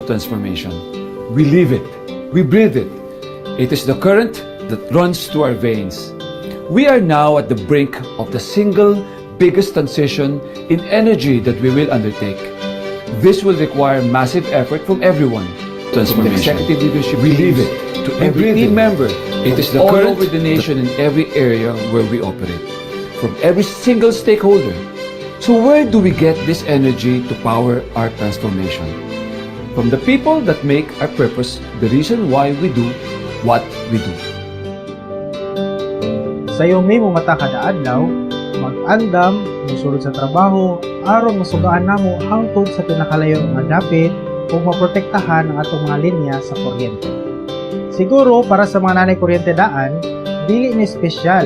transformation. We live it. We breathe it. It is the current that runs through our veins. We are now at the brink of the single biggest transition in energy that we will undertake. This will require massive effort from everyone. Transformation. From the executive leadership, we live it. To every team member, it is the current over the nation in every area where we operate. From every single stakeholder. So where do we get this energy to power our transformation? From the people that make our purpose the reason why we do what we do. Sayo may mo mata kada adlaw, mag-andam, musulod sa trabaho, aron masugaan namo hangtod sa pinakalayo nga dapit ug maprotektahan ang atong mga linya sa kuryente. Siguro para sa mga nanay kuryente daan, dili ni espesyal.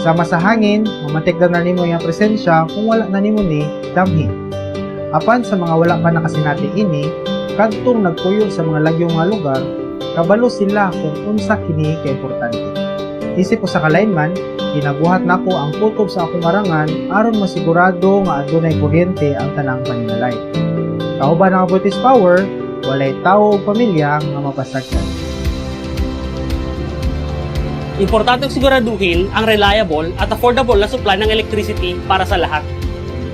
Sama sa hangin, mamatikdan na nimo yung presensya kung wala na nimo ni damhi. Apan sa mga wala pa nakasinati ini, kadtong nagpuyo sa mga lagyong nga lugar, kabalo sila kung unsa kini kaimportante. Isip ko sa kalainman, ginabuhat nako ang kutob sa akong arangan aron masigurado nga adunay kuryente ang tanang paningalay. Kauban ang British Power, walay tao o pamilya nga mapasagdan. Importanteng siguraduhin ang reliable at affordable na supply ng electricity para sa lahat.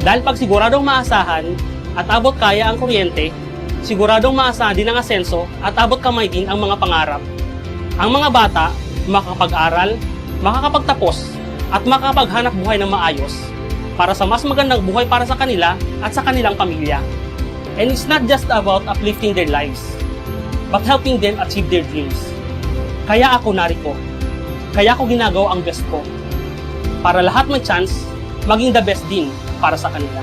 Dahil pag siguradong maasahan at abot kaya ang kuryente, siguradong maasahan din ang asenso at abot kamay din ang mga pangarap. Ang mga bata, makakapag-aral, makakapagtapos, at makakapaghanap buhay ng maayos para sa mas magandang buhay para sa kanila at sa kanilang pamilya. And it's not just about uplifting their lives, but helping them achieve their dreams. Kaya ako narito. Kaya ako ginagawa ang best ko. Para lahat may chance, maging the best din para sa kanila.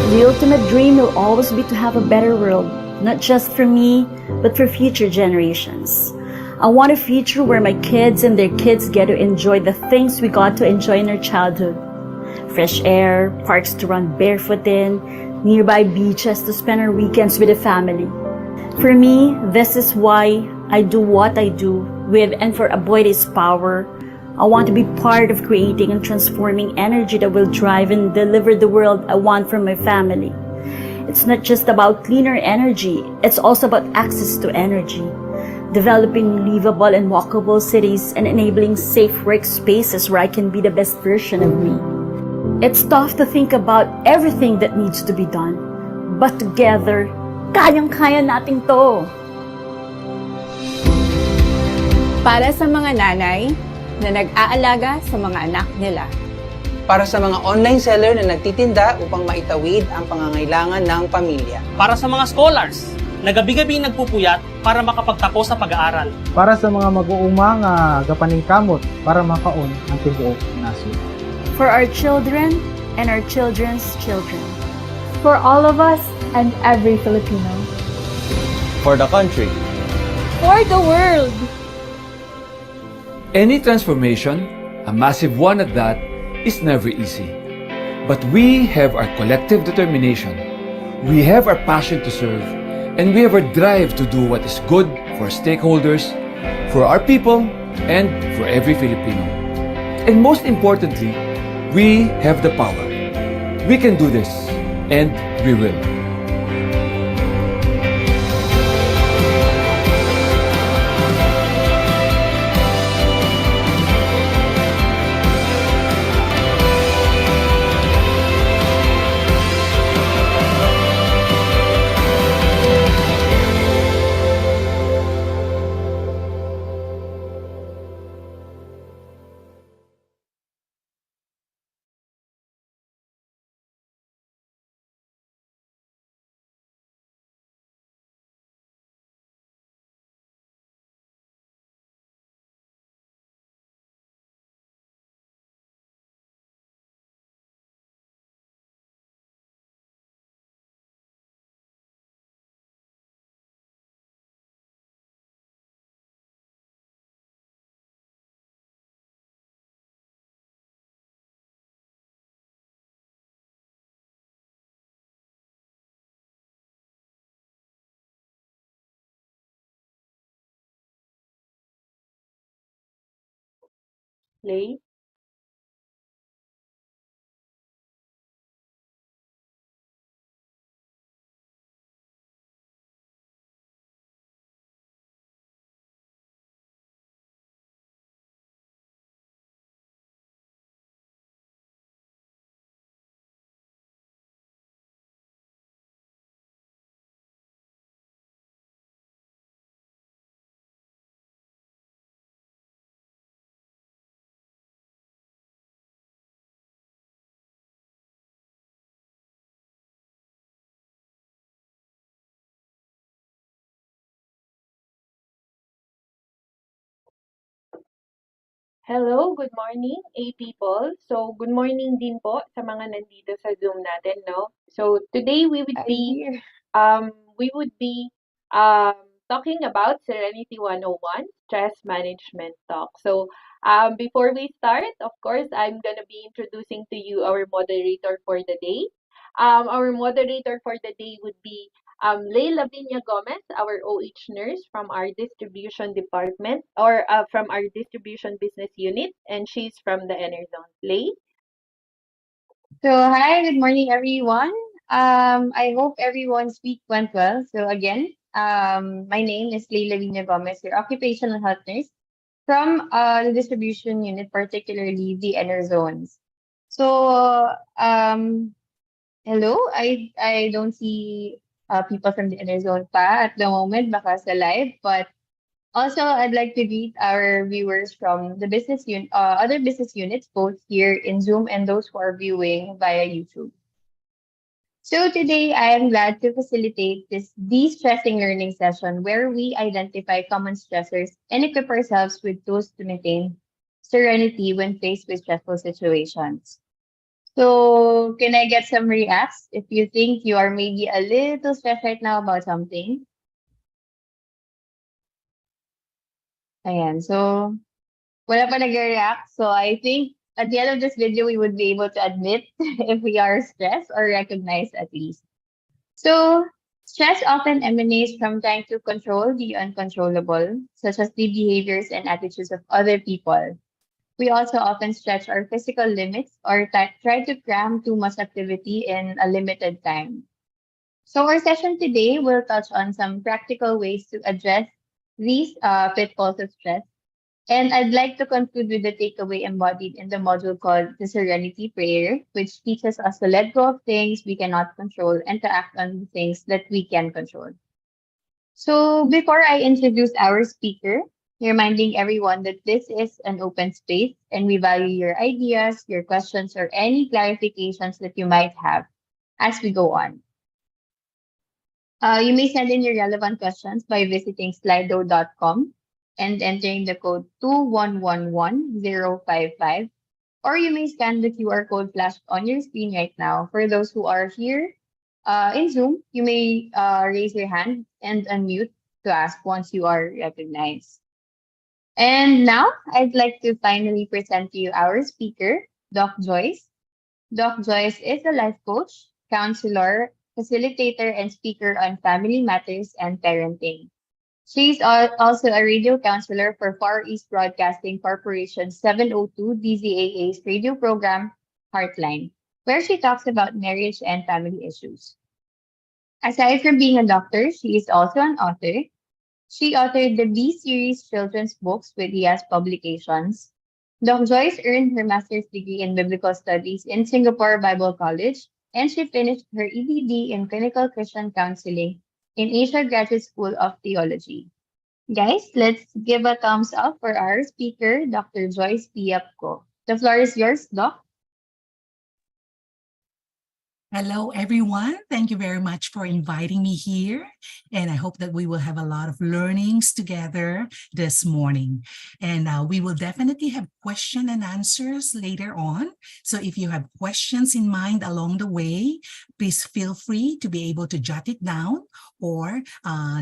The ultimate dream will always be to have a better world, not just for me, but for future generations. I want a future where my kids and their kids get to enjoy the things we got to enjoy in our childhood. Fresh air, parks to run barefoot in, nearby beaches to spend our weekends with the family. For me, this is why I do what I do with and for Aboitiz Power. I want to be part of creating and transforming energy that will drive and deliver the world I want from my family. It's not just about cleaner energy, it's also about access to energy. Developing livable and walkable cities and enabling safe workspaces where I can be the best version of me. It's tough to think about everything that needs to be done, but together, kayang-kaya natin to. Para sa mga nanay na nag-aalaga sa mga anak nila. Para sa mga online seller na nagtitinda upang maitawid ang pangangailangan ng pamilya. Para sa mga scholars na gabi-gabi nagpupuyat para makapagtapos sa pag-aaral. Para sa mga mag-uuma nga gapaningkamot para makaon ang tibuok nasod. For our children and our children's children. For all of us and every Filipino. For the country. For the world. Any transformation, a massive one at that, is never easy. But we have our collective determination, we have our passion to serve, and we have our drive to do what is good for stakeholders, for our people, and for every Filipino. And most importantly, we have the power. We can do this, and we will. Play. Hello, good morning, people. So, good morning din po sa mga nandito sa Zoom natin, no? So, today I'm here. we would be um talking about Serenity 101, stress management talk. So, before we start, of course, I'm gonna be introducing to you our moderator for the day. Our moderator for the day would be Leila Viña Gomez, our OH nurse from our distribution department or from our distribution business unit, and she's from the Enerzone Play. So, hi, good morning, everyone. I hope everyone's week went well. So, again, my name is Leila Vina Gomez, your occupational health nurse from the distribution unit, particularly the inner zones. So, hello, I don't see people from the inner zone pa at the moment, baka sa live, but also, I'd like to greet our viewers from the other business units, both here in Zoom and those who are viewing via YouTube. So today, I am glad to facilitate this de-stressing learning session where we identify common stressors and equip ourselves with tools to maintain serenity when faced with stressful situations. So, can I get some reacts if you think you are maybe a little stressed right now about something? Ayan, so wala pa nag-react. So I think at the end of this video, we would be able to admit if we are stressed or recognize at least. So stress often emanates from trying to control the uncontrollable, such as the behaviors and attitudes of other people. We also often stretch our physical limits or try to cram too much activity in a limited time. So our session today will touch on some practical ways to address these pitfalls of stress, and I'd like to conclude with the takeaway embodied in the module called the Serenity Prayer, which teaches us to let go of things we cannot control and to act on the things that we can control. So, before I introduce our speaker, reminding everyone that this is an open space and we value your ideas, your questions, or any clarifications that you might have as we go on. You may send in your relevant questions by visiting slido.com and entering the code 2111055, or you may scan the QR code flashed on your screen right now. For those who are here in Zoom, you may raise your hand and unmute to ask once you are recognized. And now I'd like to finally present to you our speaker, Doc Joyce. Doc Joyce is a life coach, counselor, facilitator, and speaker on family matters and parenting. She's also a radio counselor for Far East Broadcasting Corporation 702 DZAA's radio program, Heartline, where she talks about marriage and family issues. Aside from being a doctor, she is also an author. She authored the B-Series children's books with Diaz Publications. Doc Joyce earned her master's degree in biblical studies in Singapore Bible College, and she finished her EDD in clinical Christian counseling in Asia Graduate School of Theology. Guys, let's give a thumbs up for our speaker, Dr. Joyce Piapco. The floor is yours, Doc. Hello, everyone. Thank you very much for inviting me here. And I hope that we will have a lot of learnings together this morning. And we will definitely have question and answers later on. So if you have questions in mind along the way, please feel free to be able to jot it down or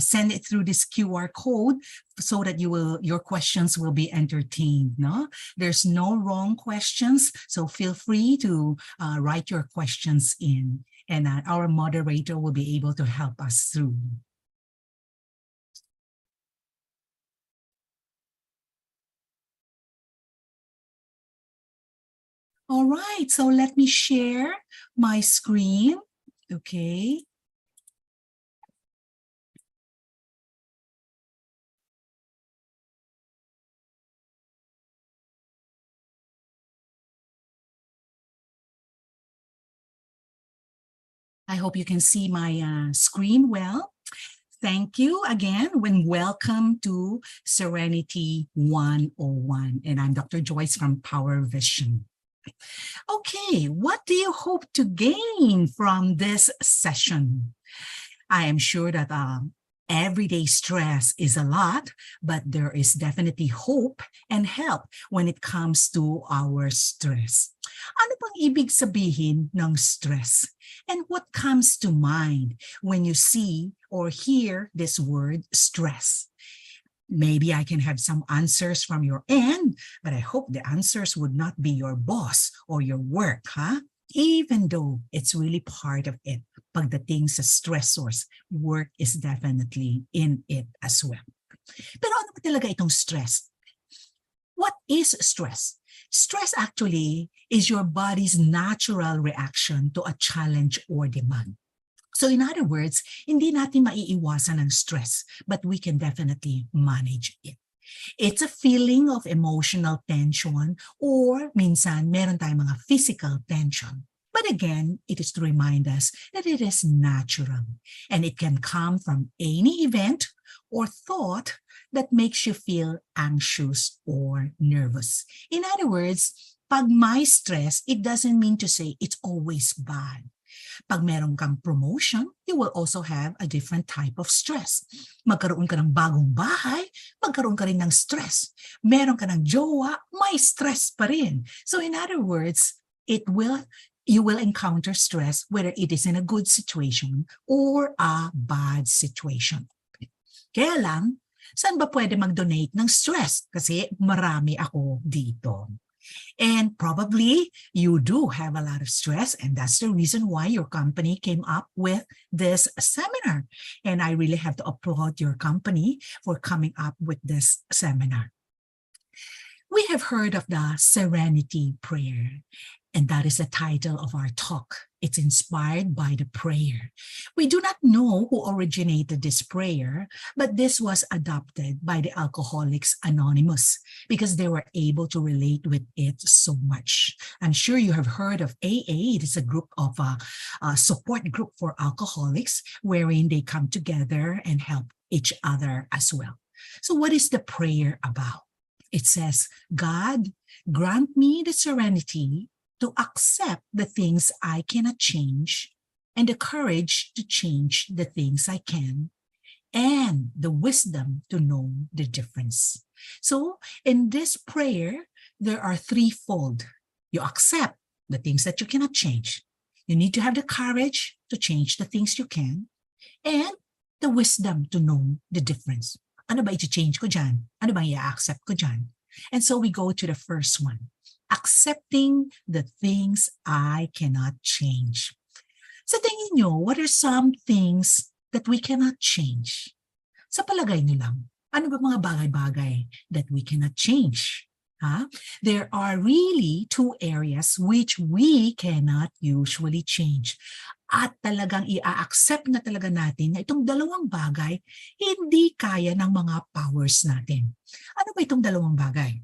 send it through this QR code so that your questions will be entertained. No, there's no wrong questions, so feel free to write your questions in, and our moderator will be able to help us through. All right, so let me share my screen. Okay. I hope you can see my screen well. Thank you again and welcome to Serenity 101. And I'm Dr. Joyce from Power Vision. Okay, what do you hope to gain from this session? I am sure that Everyday stress is a lot, but there is definitely hope and help when it comes to our stress. Ano bang ibig sabihin ng stress? And what comes to mind when you see or hear this word stress? Maybe I can have some answers from your end, but I hope the answers would not be your boss or your work, huh? Even though it's really part of it. Pagdating sa stressors, work is definitely in it as well. Pero ano ba talaga itong stress? What is stress? Stress actually is your body's natural reaction to a challenge or demand. So in other words, hindi natin maiiwasan ang stress, but we can definitely manage it. It's a feeling of emotional tension or minsan meron tayong mga physical tension. But again, it is to remind us that it is natural and it can come from any event or thought that makes you feel anxious or nervous. In other words, pag may stress, it doesn't mean to say it's always bad. Pag meron kang promotion, you will also have a different type of stress. Magkaroon ka ng bagong bahay, magkaroon ka rin ng stress. Meron ka ng jowa, may stress pa rin. So in other words, you will encounter stress whether it is in a good situation or a bad situation. Kaya lang, saan ba pwede mag-donate ng stress? Kasi marami ako dito. And probably you do have a lot of stress, and that's the reason why your company came up with this seminar. And I really have to applaud your company for coming up with this seminar. We have heard of the Serenity Prayer, and that is the title of our talk. It's inspired by the prayer. We do not know who originated this prayer, but this was adopted by the Alcoholics Anonymous because they were able to relate with it so much. I'm sure you have heard of AA. It is a group of a support group for alcoholics wherein they come together and help each other as well. So what is the prayer about? It says, God, grant me the serenity to accept the things I cannot change and the courage to change the things I can and the wisdom to know the difference. So in this prayer, there are threefold. You accept the things that you cannot change. You need to have the courage to change the things you can and the wisdom to know the difference. Ano ba i-change ko dyan? Ano ba i-accept ko dyan? And so we go to the first one. Accepting the things I cannot change. Sa tingin nyo, what are some things that we cannot change? Sa palagay nyo lang, ano ba mga bagay-bagay that we cannot change? There are really two areas which we cannot usually change. At talagang i-accept na talaga natin na itong dalawang bagay hindi kaya ng mga powers natin. Ano ba itong dalawang bagay?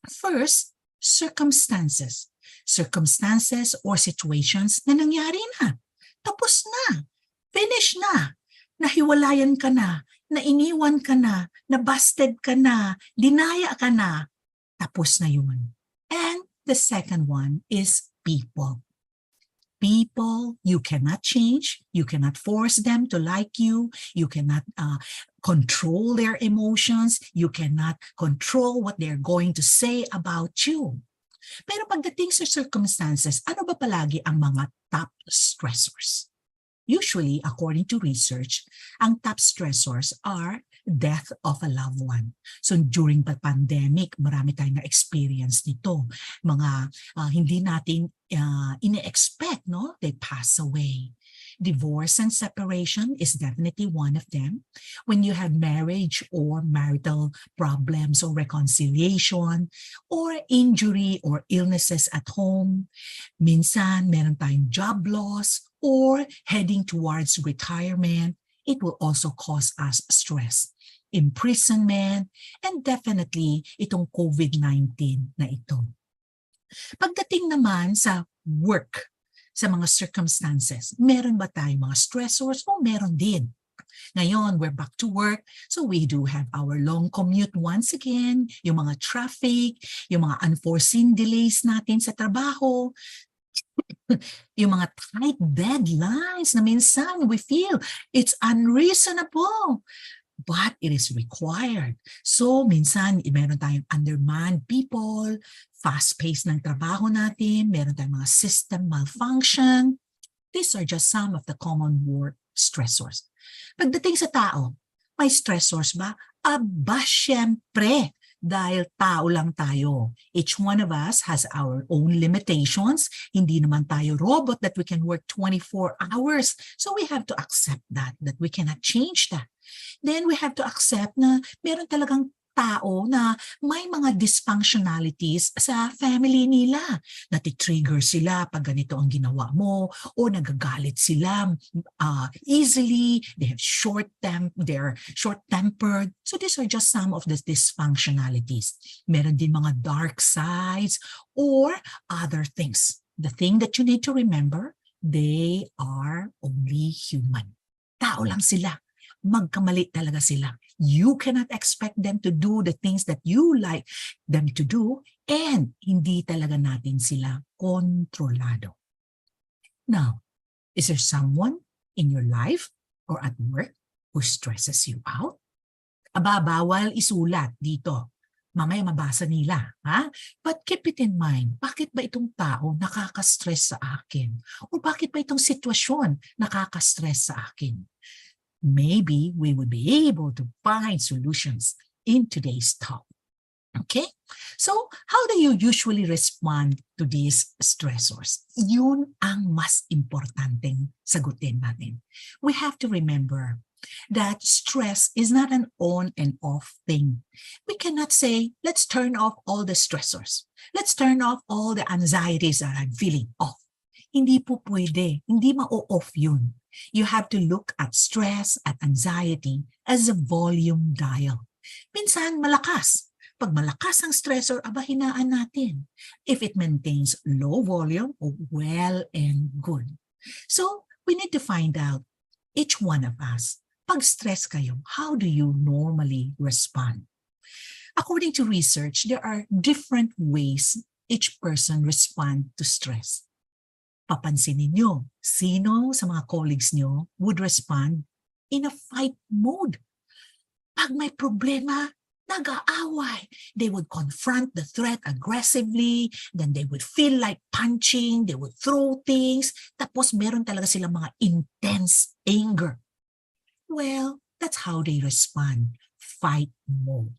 First, circumstances. Circumstances or situations na nangyari na. Tapos na. Finish na. Nahiwalayan ka na. Nainiwan ka na. Nabasted ka na. Dinaya ka na. Tapos na yun. And the second one is people. People you cannot change. You cannot force them to like you. You cannot control their emotions. You cannot control what they're going to say about you. Pero pagdating sa circumstances, ano ba palagi ang mga top stressors? Usually, according to research, ang top stressors are death of a loved one. So during the pandemic, marami tayong na-experience nito. Mga hindi natin ine-expect, no? They pass away. Divorce and separation is definitely one of them. When you have marriage or marital problems or reconciliation or injury or illnesses at home, minsan meron tayong job loss or heading towards retirement, it will also cause us stress, imprisonment, and definitely itong COVID-19 na ito. Pagdating naman sa work, sa mga circumstances, meron ba tayong mga stressors o meron din? Ngayon, we're back to work, so we do have our long commute once again, yung mga traffic, yung mga unforeseen delays natin sa trabaho, Yung mga tight deadlines na minsan we feel it's unreasonable, but it is required. So minsan, meron tayong undermanned people, fast-paced ng trabaho natin, meron tayong mga system malfunction. These are just some of the common work stressors. Pagdating sa tao, may stressors ba? Aba, syempre. Dahil tao lang tayo. Each one of us has our own limitations. Hindi naman tayo robot that we can work 24 hours. So we have to accept that we cannot change that. Then we have to accept na meron talagang tao na may mga dysfunctionalities sa family nila. Natitrigger sila pag ganito ang ginawa mo o nagagalit sila easily. They're short-tempered. So these are just some of the dysfunctionalities. Meron din mga dark sides or other things. The thing that you need to remember, they are only human. Tao lang sila. Magkamali talaga sila. You cannot expect them to do the things that you like them to do, and hindi talaga natin sila kontrolado. Now, is there someone in your life or at work who stresses you out? Aba, bawal isulat dito. Mamaya mabasa nila, ha? But keep it in mind, bakit ba itong tao nakaka-stress sa akin? O bakit ba itong sitwasyon nakaka-stress sa akin? Maybe we would be able to find solutions in today's talk. Okay? So, how do you usually respond to these stressors? Yun ang mas importanteng sagutin natin. We have to remember that stress is not an on and off thing. We cannot say, let's turn off all the stressors. Let's turn off all the anxieties that I'm feeling off. Hindi po pwede. Hindi ma-off yun. You have to look at stress, at anxiety as a volume dial. Minsan malakas. Pag malakas ang stressor, aba hinaan natin. If it maintains low volume, well and good. So, we need to find out, each one of us, pag stress kayo, how do you normally respond? According to research, there are different ways each person respond to stress. Papansinin nyo, sino sa mga colleagues nyo would respond in a fight mode? Pag may problema, nag-aaway. They would confront the threat aggressively, then they would feel like punching, they would throw things, tapos meron talaga silang mga intense anger. Well, that's how they respond, fight mode.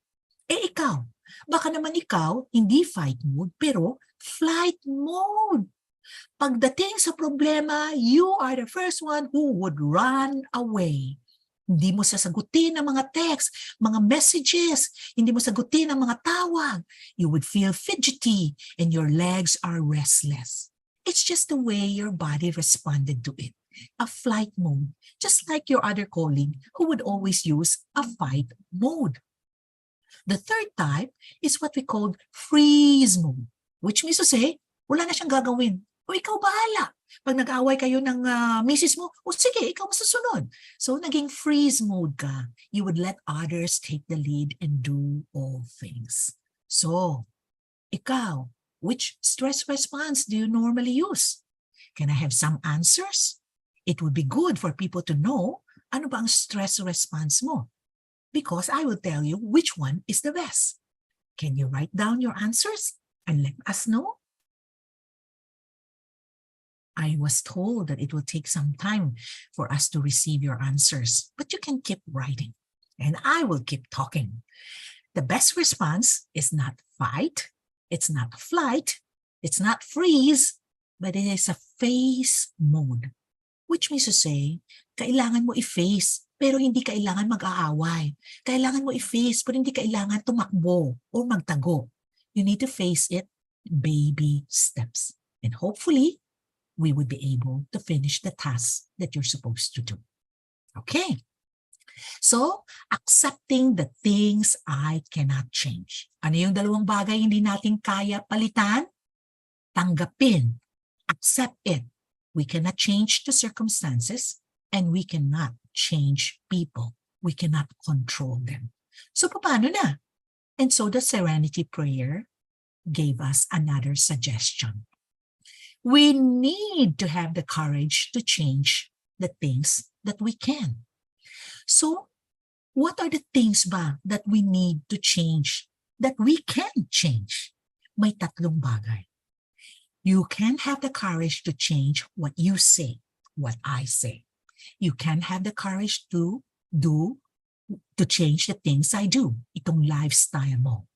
Eh ikaw, baka naman ikaw, hindi fight mode, pero flight mode. Pagdating sa problema, you are the first one who would run away. Hindi mo sasagutin ang mga text, mga messages, hindi mo sagutin ang mga tawag. You would feel fidgety and your legs are restless. It's just the way your body responded to it. A flight mode, just like your other colleague who would always use a fight mode. The third type is what we call freeze mode, which means to say, wala na siyang gagawin. O ikaw bahala. Pag nag-away kayo ng misis mo, o sige, ikaw masusunod. So naging freeze mode ka. You would let others take the lead and do all things. So, ikaw, which stress response do you normally use? Can I have some answers? It would be good for people to know ano ba ang stress response mo. Because I will tell you which one is the best. Can you write down your answers and let us know? I was told that it will take some time for us to receive your answers, but you can keep writing and I will keep talking. The best response is not fight, it's not flight, it's not freeze, but it is a face mode, which means to say, kailangan mo i-face pero hindi kailangan mag-aaway. Kailangan mo i-face pero hindi kailangan tumakbo o magtago. You need to face it baby steps. And hopefully, we would be able to finish the task that you're supposed to do. Okay. So, accepting the things I cannot change. Ano yung dalawang bagay hindi natin kaya palitan? Tanggapin. Accept it. We cannot change the circumstances and we cannot change people. We cannot control them. So, paano na? And so the Serenity Prayer gave us another suggestion. We need to have the courage to change the things that we can. So, what are the things ba that we need to change, that we can change? May tatlong bagay. You can have the courage to change what you say, what I say. You can have the courage to change the things I do, itong lifestyle mo,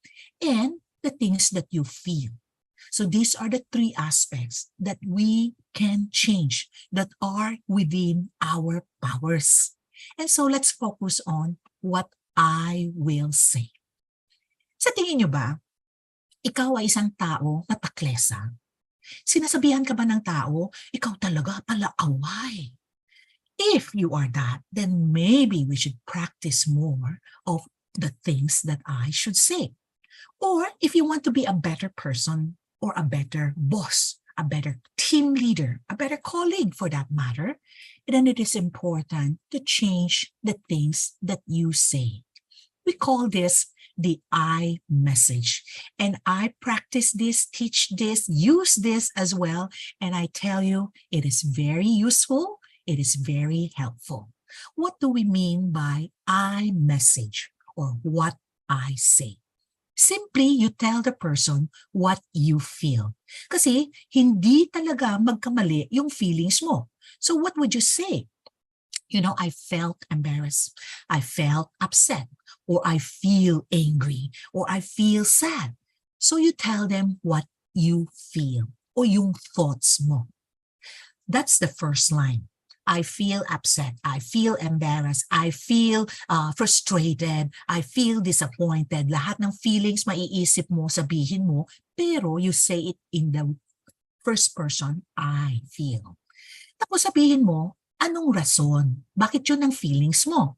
and the things that you feel. So these are the three aspects that we can change that are within our powers. And so let's focus on what I will say. Sa tingin nyo ba, ikaw ay isang tao na taklesa? Sinasabihan ka ba ng tao, ikaw talaga pala away? If you are that, then maybe we should practice more of the things that I should say. Or if you want to be a better person or a better boss, a better team leader, a better colleague for that matter, then it is important to change the things that you say. We call this the I message. And I practice this, teach this, use this as well. And I tell you, it is very useful. It is very helpful. What do we mean by I message or what I say? Simply, you tell the person what you feel. Kasi hindi talaga magkamali yung feelings mo. So what would you say? You know, I felt embarrassed. I felt upset. Or I feel angry. Or I feel sad. So you tell them what you feel. O yung thoughts mo. That's the first line. I feel upset. I feel embarrassed. I feel frustrated. I feel disappointed. Lahat ng feelings maiisip mo, sabihin mo, pero you say it in the first person, I feel. Tapos sabihin mo, anong rason? Bakit yun ang feelings mo?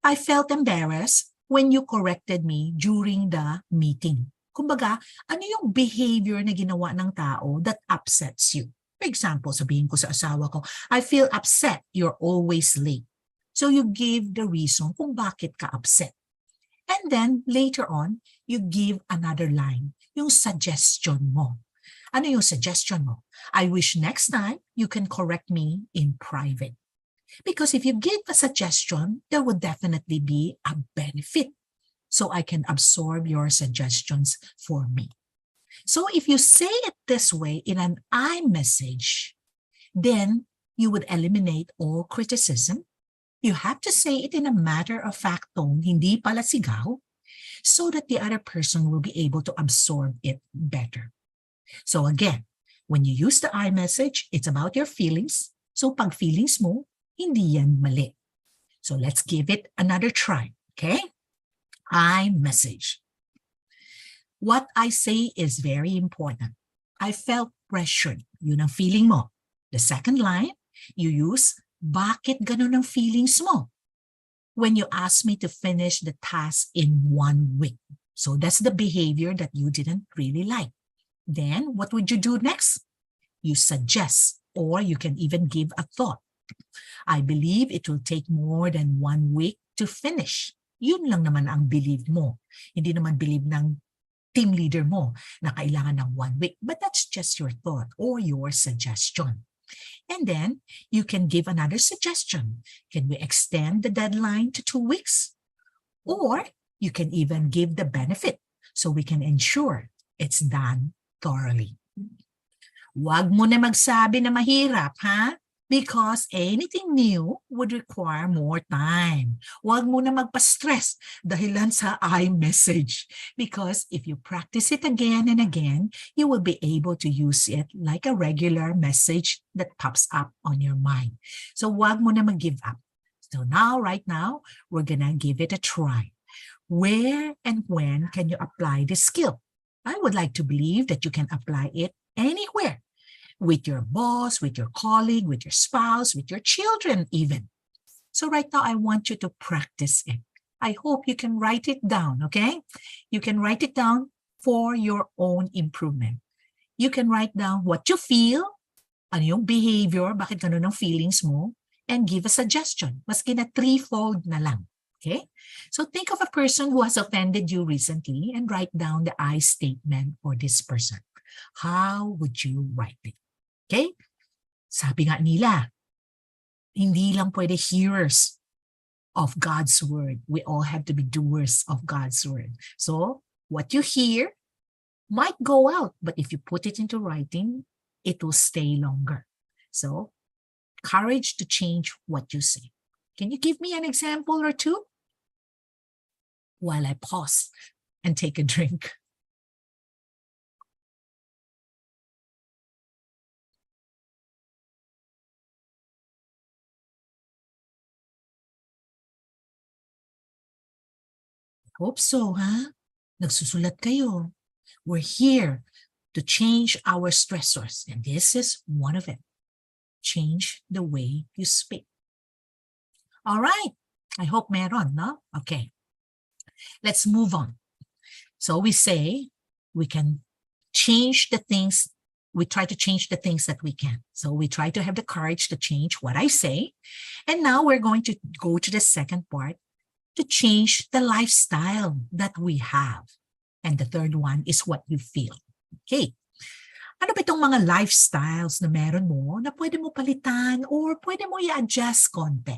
I felt embarrassed when you corrected me during the meeting. Kumbaga, ano yung behavior na ginawa ng tao that upsets you? For example, sabihin ko sa asawa ko, I feel upset, you're always late. So you give the reason kung bakit ka upset. And then, later on, you give another line, yung suggestion mo. Ano yung suggestion mo? I wish next time you can correct me in private. Because if you give a suggestion, there would definitely be a benefit. So I can absorb your suggestions for me. So if you say it this way in an I message, then you would eliminate all criticism. You have to say it in a matter-of-fact tone, hindi pala sigaw, so that the other person will be able to absorb it better. So again, when you use the I message, it's about your feelings. So pag feelings mo, hindi yan mali. So let's give it another try, okay? I message. What I say is very important. I felt pressured. Yun ang feeling mo. The second line, you use, bakit ganun ang feelings mo? When you ask me to finish the task in 1 week. So that's the behavior that you didn't really like. Then, what would you do next? You suggest, or you can even give a thought. I believe it will take more than 1 week to finish. Yun lang naman ang believe mo. Hindi naman believe ng team leader mo na kailangan ng 1 week. But that's just your thought or your suggestion. And then, you can give another suggestion. Can we extend the deadline to 2 weeks? Or, you can even give the benefit so we can ensure it's done thoroughly. Huwag mo na magsabi na mahirap, ha? Because anything new would require more time. Huwag mo na magpa-stress dahilan sa I message. Because if you practice it again and again, you will be able to use it like a regular message that pops up on your mind. So huwag mo na mag-give up. So now, right now, we're gonna give it a try. Where and when can you apply this skill? I would like to believe that you can apply it anywhere. With your boss, with your colleague, with your spouse, with your children even. So right now, I want you to practice it. I hope you can write it down, okay? You can write it down for your own improvement. You can write down what you feel, ano yung behavior, bakit ganun ang feelings mo, and give a suggestion. Maski na 3-fold na lang, okay? So think of a person who has offended you recently and write down the I statement for this person. How would you write it? Okay? Sabi nga nila, hindi lang pwede hearers of God's word. We all have to be doers of God's word. So, what you hear might go out, but if you put it into writing, it will stay longer. So, courage to change what you say. Can you give me an example or two? While I pause and take a drink. Hope so, ha? Nagsusulat kayo. We're here to change our stressors, and this is one of it. Change the way you speak. All right. I hope meron, no? Okay. Let's move on. So we say we can change the things, we try to change the things that we can. So we try to have the courage to change what I say. And now we're going to go to the second part, to change the lifestyle that we have. And the third one is what you feel. Okay. Ano ba itong mga lifestyles na meron mo na pwede mo palitan or pwede mo i-adjust konti?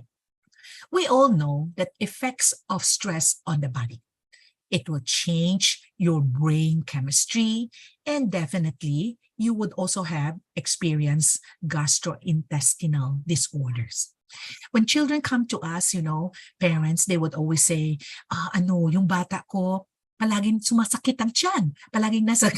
We all know that effects of stress on the body. It will change your brain chemistry, and definitely you would also have experienced gastrointestinal disorders. When children come to us, parents, they would always say, yung bata ko, palaging sumasakit ang tiyan, palaging nasa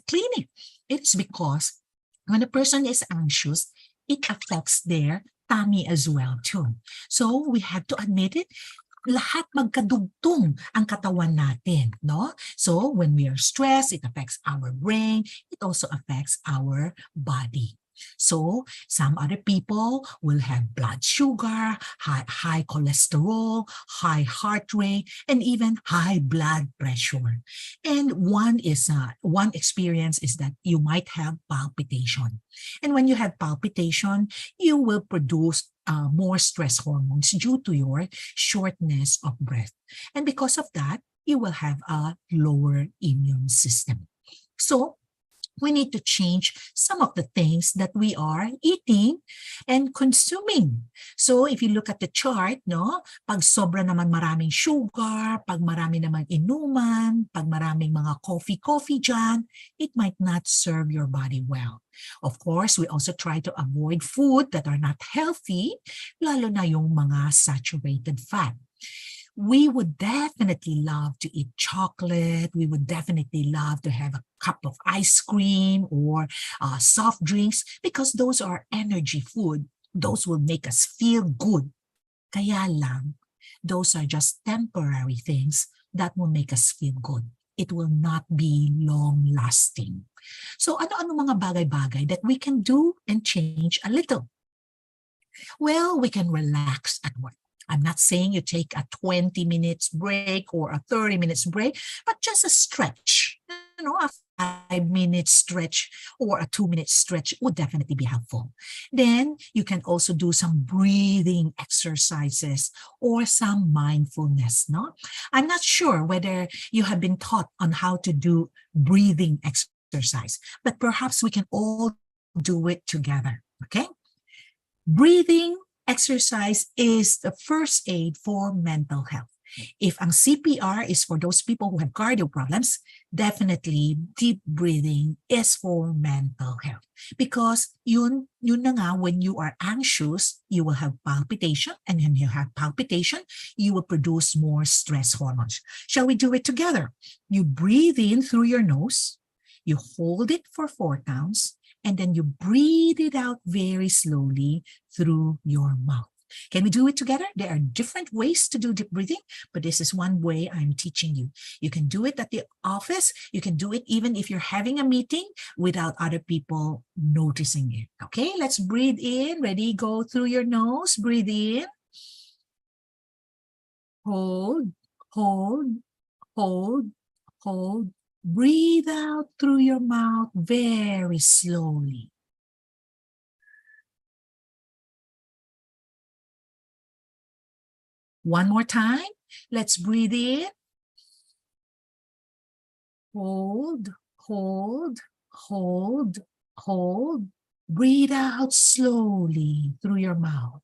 clinic. It's because when a person is anxious, it affects their tummy as well too. So we have to admit it, lahat magkadugtong ang katawan natin, no? So when we are stressed, it affects our brain, it also affects our body. So some other people will have blood sugar, high cholesterol, high heart rate, and even high blood pressure. And one experience is that you might have palpitation. And when you have palpitation, you will produce more stress hormones due to your shortness of breath. And because of that, you will have a lower immune system. So we need to change some of the things that we are eating and consuming. So if you look at the chart, no, pag sobra naman maraming sugar, pag marami naman inuman, pag maraming mga coffee dyan, it might not serve your body well. Of course, we also try to avoid food that are not healthy, lalo na yung mga saturated fat. We would definitely love to eat chocolate. We would definitely love to have a cup of ice cream or soft drinks because those are energy food. Those will make us feel good. Kaya lang, those are just temporary things that will make us feel good. It will not be long-lasting. So ano-ano mga bagay-bagay that we can do and change a little? Well, we can relax at work. I'm not saying you take a 20 minutes break or a 30 minutes break, but just a stretch, a 5-minute stretch or a 2-minute stretch would definitely be helpful. Then you can also do some breathing exercises or some mindfulness. No, I'm not sure whether you have been taught on how to do breathing exercise, but perhaps we can all do it together. Okay. Breathing exercise is the first aid for mental health. If ang CPR is for those people who have cardio problems, definitely deep breathing is for mental health. Because yun na nga, when you are anxious, you will have palpitation, and when you have palpitation, you will produce more stress hormones. Shall we do it together? You breathe in through your nose, you hold it for 4 counts, and then you breathe it out very slowly through your mouth. Can we do it together? There are different ways to do deep breathing, but this is one way I'm teaching you. You can do it at the office. You can do it even if you're having a meeting without other people noticing it. Okay, let's breathe in. Ready? Go through your nose. Breathe in. Hold, hold, hold, hold. Breathe out through your mouth very slowly. One more time. Let's breathe in. Hold, hold, hold, hold, breathe out slowly through your mouth.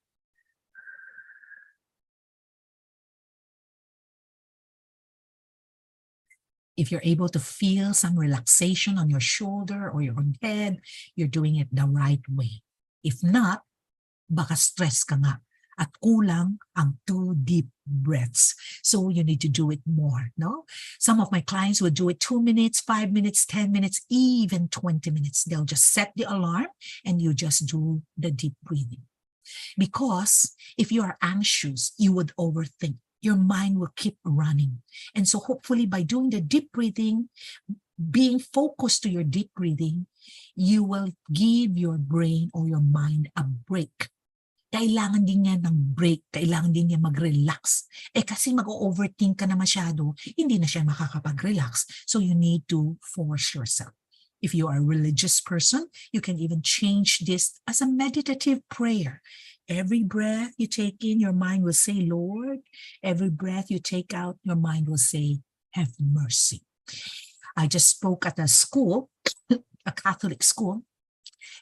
If you're able to feel some relaxation on your shoulder or your head, you're doing it the right way. If not, baka stress ka nga at kulang ang 2 deep breaths. So you need to do it more, no? Some of my clients will do it 2 minutes, 5 minutes, 10 minutes, even 20 minutes. They'll just set the alarm and you just do the deep breathing. Because if you are anxious, you would overthink. Your mind will keep running. And so hopefully by doing the deep breathing, being focused to your deep breathing, you will give your brain or your mind a break. Kailangan din niya ng break, kailangan din niya mag-relax. Kasi mag-overthink ka na masyado, hindi na siya makakapag-relax. So you need to force yourself. If you are a religious person, you can even change this as a meditative prayer. Every breath you take in, your mind will say, Lord. Every breath you take out, your mind will say, have mercy. I just spoke at a school, a Catholic school,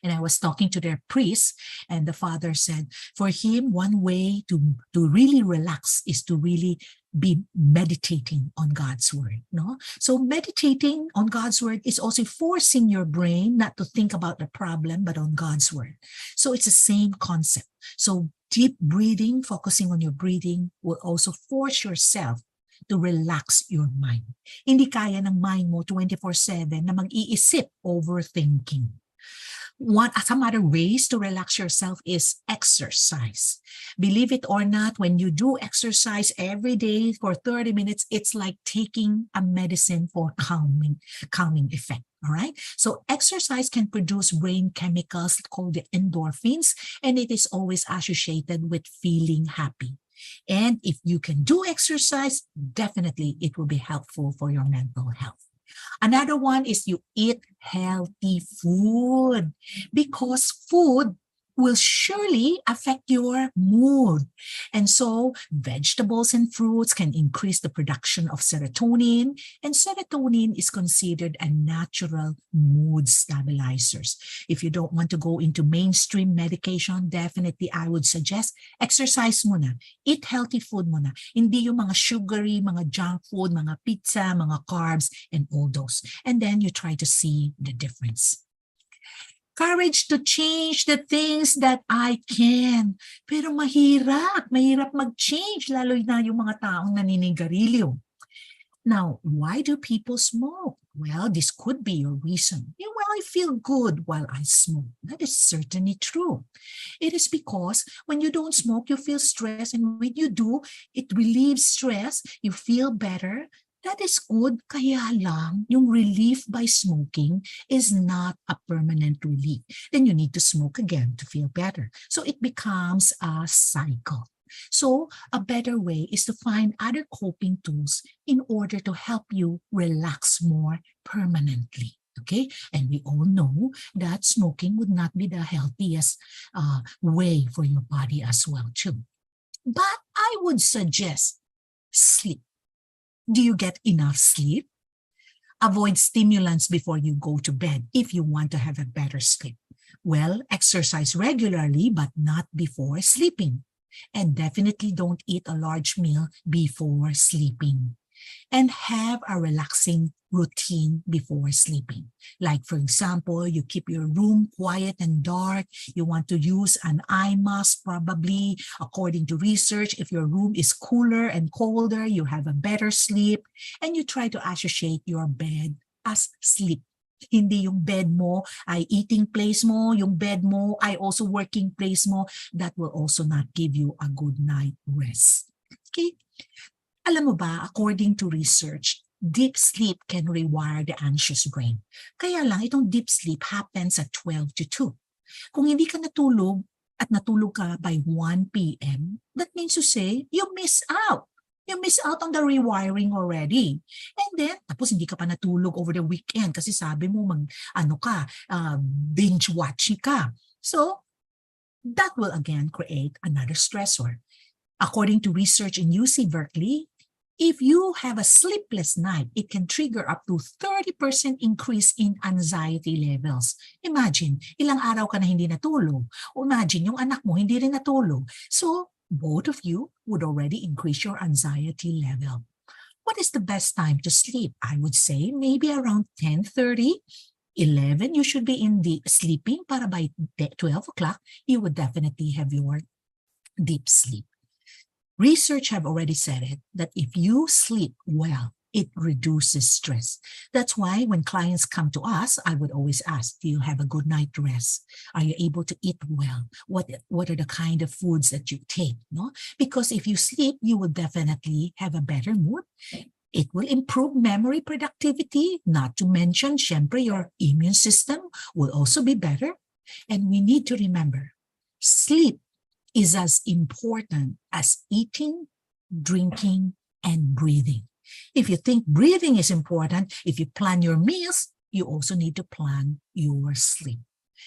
and I was talking to their priest, and the father said, for him, one way to really relax is to really be meditating on God's word. No? So meditating on God's word is also forcing your brain not to think about the problem, but on God's word. So it's the same concept. So deep breathing, focusing on your breathing, will also force yourself to relax your mind. Hindi kaya ng mind mo 24/7 na mag-iisip, overthinking. Some other ways to relax yourself is exercise. Believe it or not, when you do exercise every day for 30 minutes, it's like taking a medicine for calming effect. All right. So exercise can produce brain chemicals called the endorphins, and it is always associated with feeling happy. And if you can do exercise, definitely it will be helpful for your mental health. Another one is you eat healthy food, because food will surely affect your mood. And so vegetables and fruits can increase the production of serotonin, and serotonin is considered a natural mood stabilizer. If you don't want to go into mainstream medication, definitely I would suggest exercise muna. Eat healthy food muna. Hindi yung mga sugary, mga junk food, mga pizza, mga carbs, and all those. And then you try to see the difference. Courage to change the things that I can. Pero mahirap mag-change, lalo na yung mga taong naninigarilyo. Now, why do people smoke? Well, this could be your reason. Well, I feel good while I smoke. That is certainly true. It is because when you don't smoke, you feel stress, and when you do, it relieves stress, you feel better. That is good, kaya lang yung relief by smoking is not a permanent relief. Then you need to smoke again to feel better. So it becomes a cycle. So a better way is to find other coping tools in order to help you relax more permanently. Okay, and we all know that smoking would not be the healthiest way for your body as well too. But I would suggest sleep. Do you get enough sleep? Avoid stimulants before you go to bed if you want to have a better sleep. Well, exercise regularly, but not before sleeping. And definitely don't eat a large meal before sleeping. And have a relaxing routine before sleeping. Like, for example, you keep your room quiet and dark. You want to use an eye mask, probably. According to research, if your room is cooler and colder, you have a better sleep. And you try to associate your bed as sleep. Hindi yung bed mo ay eating place mo, yung bed mo ay also working place mo. That will also not give you a good night rest. Okay? Alam mo ba, according to research, deep sleep can rewire the anxious brain. Kaya lang, itong deep sleep happens at 12 to 2. Kung hindi ka natulog at natulog ka by 1 p.m., that means to say, you miss out. You miss out on the rewiring already. And then, tapos hindi ka pa natulog over the weekend kasi sabi mo binge watching ka. So, that will again create another stressor. According to research in UC Berkeley, If you have a sleepless night, it can trigger up to 30% increase in anxiety levels. Imagine, ilang araw ka na hindi natulog. O imagine, yung anak mo hindi rin natulog. So, both of you would already increase your anxiety level. What is the best time to sleep? I would say maybe around 10:30, 11, you should be in the sleeping para by 12 o'clock, you would definitely have your deep sleep. Research have already said it, that if you sleep well, it reduces stress. That's why when clients come to us, I would always ask, do you have a good night rest? Are you able to eat well? What are the kind of foods that you take? No? Because if you sleep, you will definitely have a better mood. It will improve memory productivity, not to mention, syempre, your immune system will also be better. And we need to remember, sleep is as important as eating, drinking, and breathing. If you think breathing is important, if you plan your meals, you also need to plan your sleep.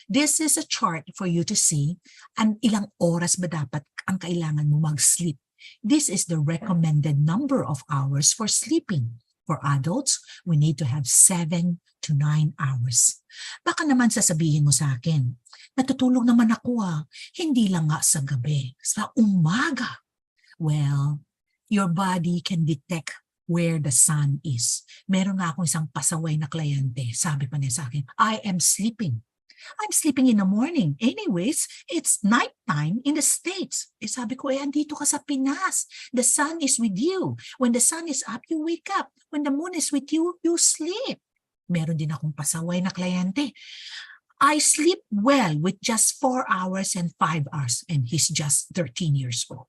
This is a chart for you to see ang ilang oras ba dapat ang kailangan mo mag-sleep. This is the recommended number of hours for sleeping. For adults, we need to have 7 to 9 hours. Baka naman sasabihin mo sa akin, natutulog naman ako hindi lang nga sa gabi, sa umaga. Well, your body can detect where the sun is. Meron nga akong isang pasaway na kliyente, sabi pa niya sa akin, I am sleeping. I'm sleeping in the morning. Anyways, it's nighttime in the States. Sabi ko, andito ka sa Pinas. The sun is with you. When the sun is up, you wake up. When the moon is with you, you sleep. Meron din akong pasaway na kliyente. I sleep well with just 4 hours and 5 hours. And he's just 13 years old.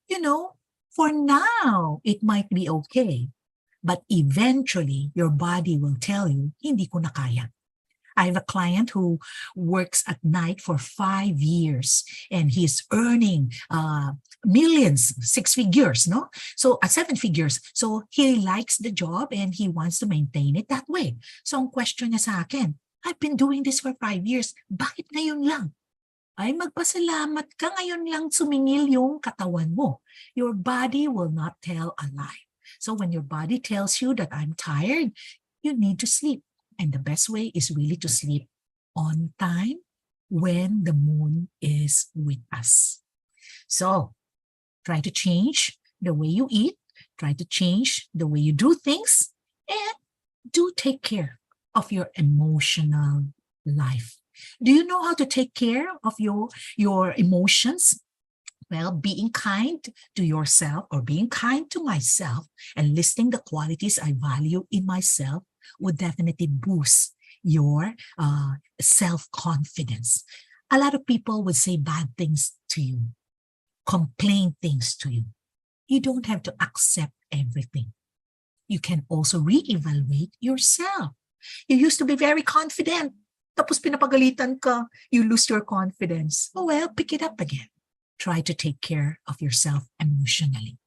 You know, for now, it might be okay. But eventually, your body will tell you, hindi ko na kaya. I have a client who works at night for 5 years and he's earning millions, 6 figures, no? So 7 figures. So he likes the job and he wants to maintain it that way. So ang question niya sa akin, I've been doing this for 5 years. Bakit ngayon lang? Ay magpasalamat ka, ngayon lang sumingil yung katawan mo. Your body will not tell a lie. So when your body tells you that I'm tired, you need to sleep. And the best way is really to sleep on time when the moon is with us. So try to change the way you eat, try to change the way you do things, and do take care of your emotional life. Do you know how to take care of your emotions? Well, being kind to yourself or being kind to myself and listing the qualities I value in myself would definitely boost your self-confidence. A lot of people would say bad things to you, complain things to you. You don't have to accept everything. You can also reevaluate yourself. You used to be very confident. Tapos pinapagalitan ka, you lose your confidence. Oh well, pick it up again. Try to take care of yourself emotionally.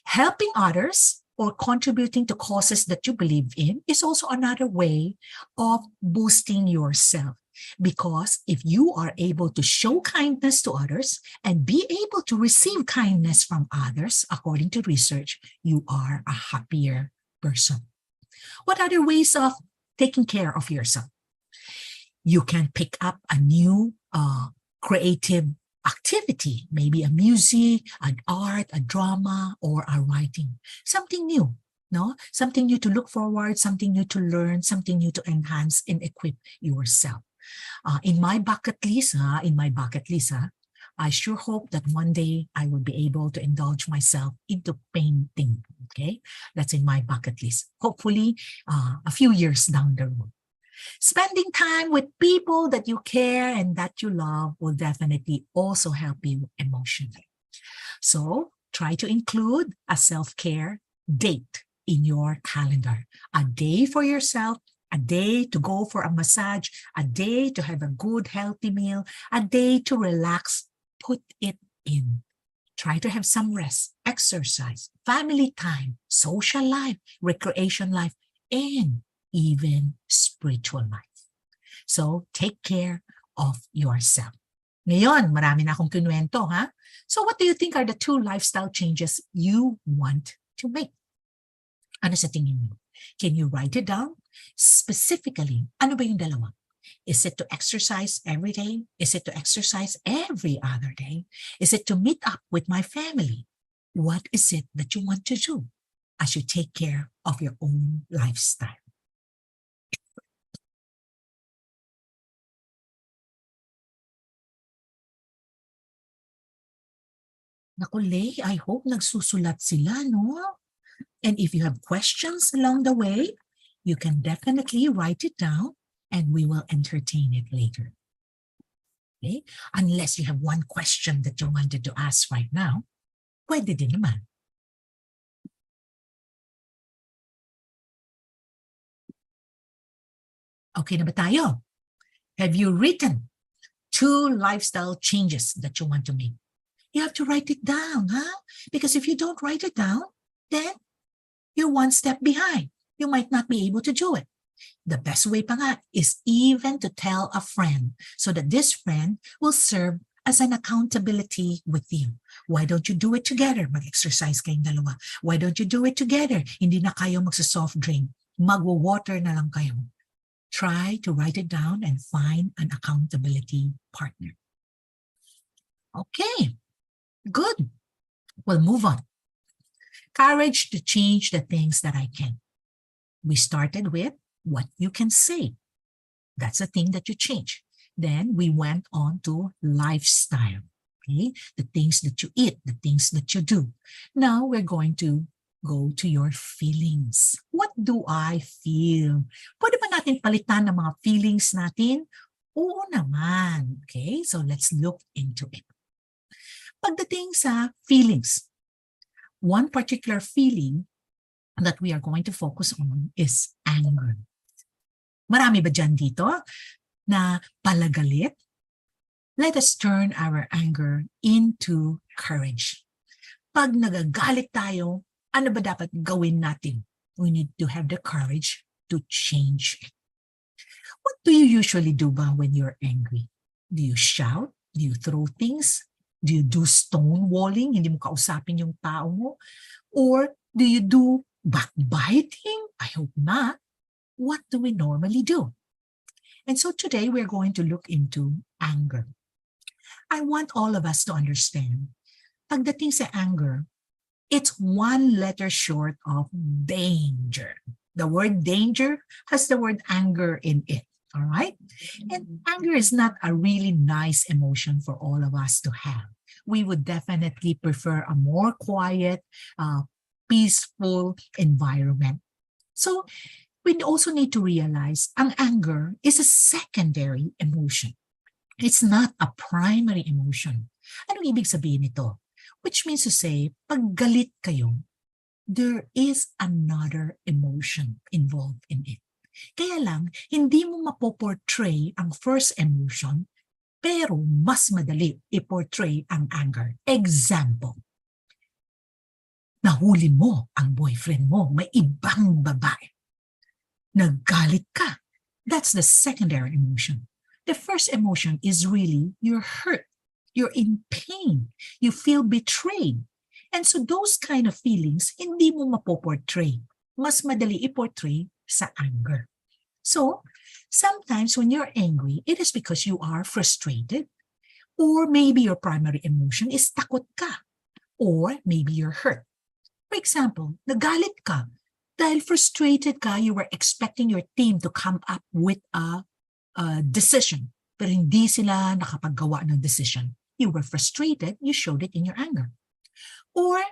Helping others or contributing to causes that you believe in is also another way of boosting yourself. Because if you are able to show kindness to others and be able to receive kindness from others, according to research, you are a happier person. What other ways of taking care of yourself? You can pick up a new creative activity, maybe a music, an art, a drama, or a writing. Something new, no? Something new to look forward, something new to learn, something new to enhance and equip yourself. In my bucket list, I sure hope that one day I will be able to indulge myself into painting, okay? That's in my bucket list. Hopefully, a few years down the road. Spending time with people that you care and that you love will definitely also help you emotionally. So try to include a self-care date in your calendar. A day for yourself, a day to go for a massage, a day to have a good, healthy meal, a day to relax. Put it in. Try to have some rest, exercise, family time, social life, recreation life, and even spiritual life. So, take care of yourself. Ngayon, marami na akong kinuwento, ha? So, what do you think are the 2 lifestyle changes you want to make? Ano sa tingin mo? Can you write it down? Specifically, ano ba yung dalawa? Is it to exercise every day? Is it to exercise every other day? Is it to meet up with my family? What is it that you want to do as you take care of your own lifestyle? Naku, Lay, I hope nagsusulat sila, no? And if you have questions along the way, you can definitely write it down and we will entertain it later. Okay? Unless you have one question that you wanted to ask right now, pwede din naman. Okay na ba tayo? Have you written 2 lifestyle changes that you want to make? You have to write it down, huh? Because if you don't write it down, then you're one step behind. You might not be able to do it. The best way pa nga is even to tell a friend so that this friend will serve as an accountability with you. Why don't you do it together? Mag-exercise kayong dalawa. Why don't you do it together? Hindi na kayo magsa-soft drink. Magwa-water na lang kayo. Try to write it down and find an accountability partner. Okay, good. We'll move on. Courage to change the things that I can. We started with what you can say. That's the thing that you change. Then we went on to lifestyle. Okay, the things that you eat, the things that you do. Now we're going to go to your feelings. What do I feel? Pwede ba natin palitan ng mga feelings natin? Oo naman. Okay, so let's look into it. Pagdating sa feelings, one particular feeling that we are going to focus on is anger. Marami ba dyan dito na palagalit? Let us turn our anger into courage. Pag nagagalit tayo, ano ba dapat gawin natin? We need to have the courage to change it. What do you usually do ba when you're angry? Do you shout? Do you throw things? Do you do stonewalling? Hindi mo kausapin yung tao mo? Or do you do backbiting? I hope not. What do we normally do? And so today we're going to look into anger. I want all of us to understand, pagdating sa anger, it's one letter short of danger. The word danger has the word anger in it. All right? And anger is not a really nice emotion for all of us to have. We would definitely prefer a more quiet, peaceful environment. So we also need to realize ang anger is a secondary emotion. It's not a primary emotion. Anong ibig sabihin nito? Which means to say, pag galit kayo, there is another emotion involved in it. Kaya lang, hindi mo mapoportray ang first emotion, pero mas madali i-portray ang anger. Example, nahuli mo ang boyfriend mo, may ibang babae. Naggalit ka. That's the secondary emotion. The first emotion is really you're hurt. You're in pain. You feel betrayed. And so those kind of feelings, hindi mo mapoportray. Mas madali i-portray sa anger. So, sometimes when you're angry, it is because you are frustrated. Or maybe your primary emotion is takot ka. Or maybe you're hurt. For example, nagalit ka. Dahil frustrated ka, you were expecting your team to come up with a decision. Pero hindi sila nakapaggawa ng decision. You were frustrated, you showed it in your anger. Or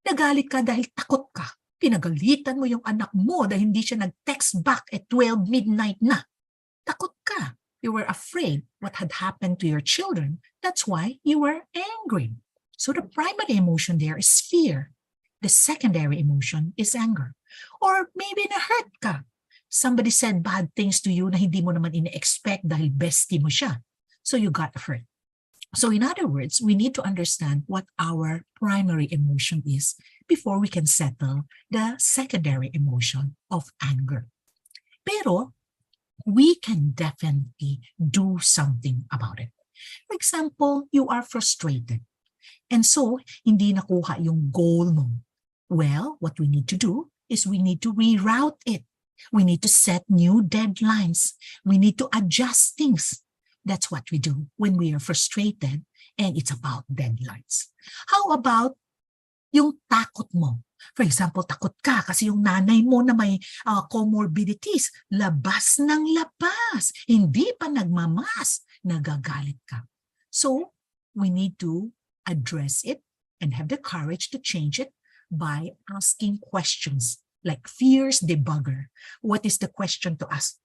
nagalit ka dahil takot ka. Pinagalitan mo yung anak mo dahil hindi siya nag-text back at 12 midnight na. Takot ka. You were afraid what had happened to your children. That's why you were angry. So the primary emotion there is fear. The secondary emotion is anger. Or maybe na-hurt ka. Somebody said bad things to you na hindi mo naman ina-expect dahil bestie mo siya. So you got hurt. So in other words, we need to understand what our primary emotion is before we can settle the secondary emotion of anger. Pero we can definitely do something about it. For example, you are frustrated. And so, hindi nakuha yung goal mo. Well, what we need to do is we need to reroute it. We need to set new deadlines. We need to adjust things. That's what we do when we are frustrated and it's about deadlines. How about yung takot mo? For example, takot ka kasi yung nanay mo na may comorbidities, labas ng labas, hindi pa nagmamas, nagagalit ka. So, we need to address it and have the courage to change it by asking questions like fears debugger. What is the question to ask?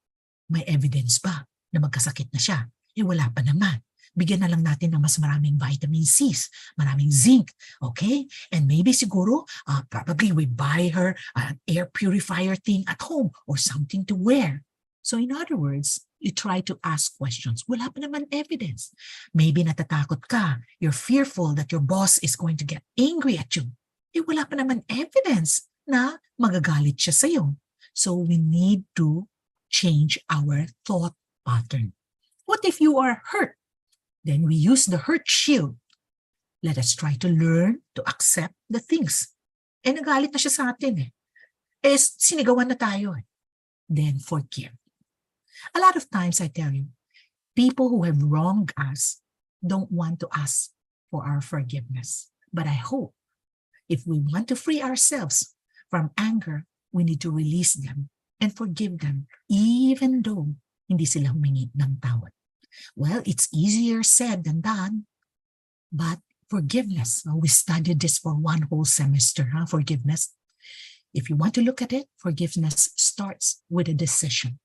May evidence ba na magkasakit na siya? Wala pa naman. Bigyan na lang natin ng mas maraming vitamin C's, maraming zinc, okay? And maybe siguro, probably we buy her an air purifier thing at home or something to wear. So in other words, you try to ask questions. Wala pa naman evidence. Maybe natatakot ka. You're fearful that your boss is going to get angry at you. Wala pa naman evidence na magagalit siya sa'yo. So we need to change our thought pattern. What if you are hurt? Then we use the hurt shield. Let us try to learn to accept the things. Nagalit na siya sa atin sinigawan na tayo Then forgive. A lot of times I tell you, people who have wronged us don't want to ask for our forgiveness. But I hope if we want to free ourselves from anger, we need to release them and forgive them, even though hindi sila humingi ng tawad. Well, it's easier said than done, but forgiveness, we studied this for one whole semester, forgiveness. If you want to look at it, forgiveness starts with a decision.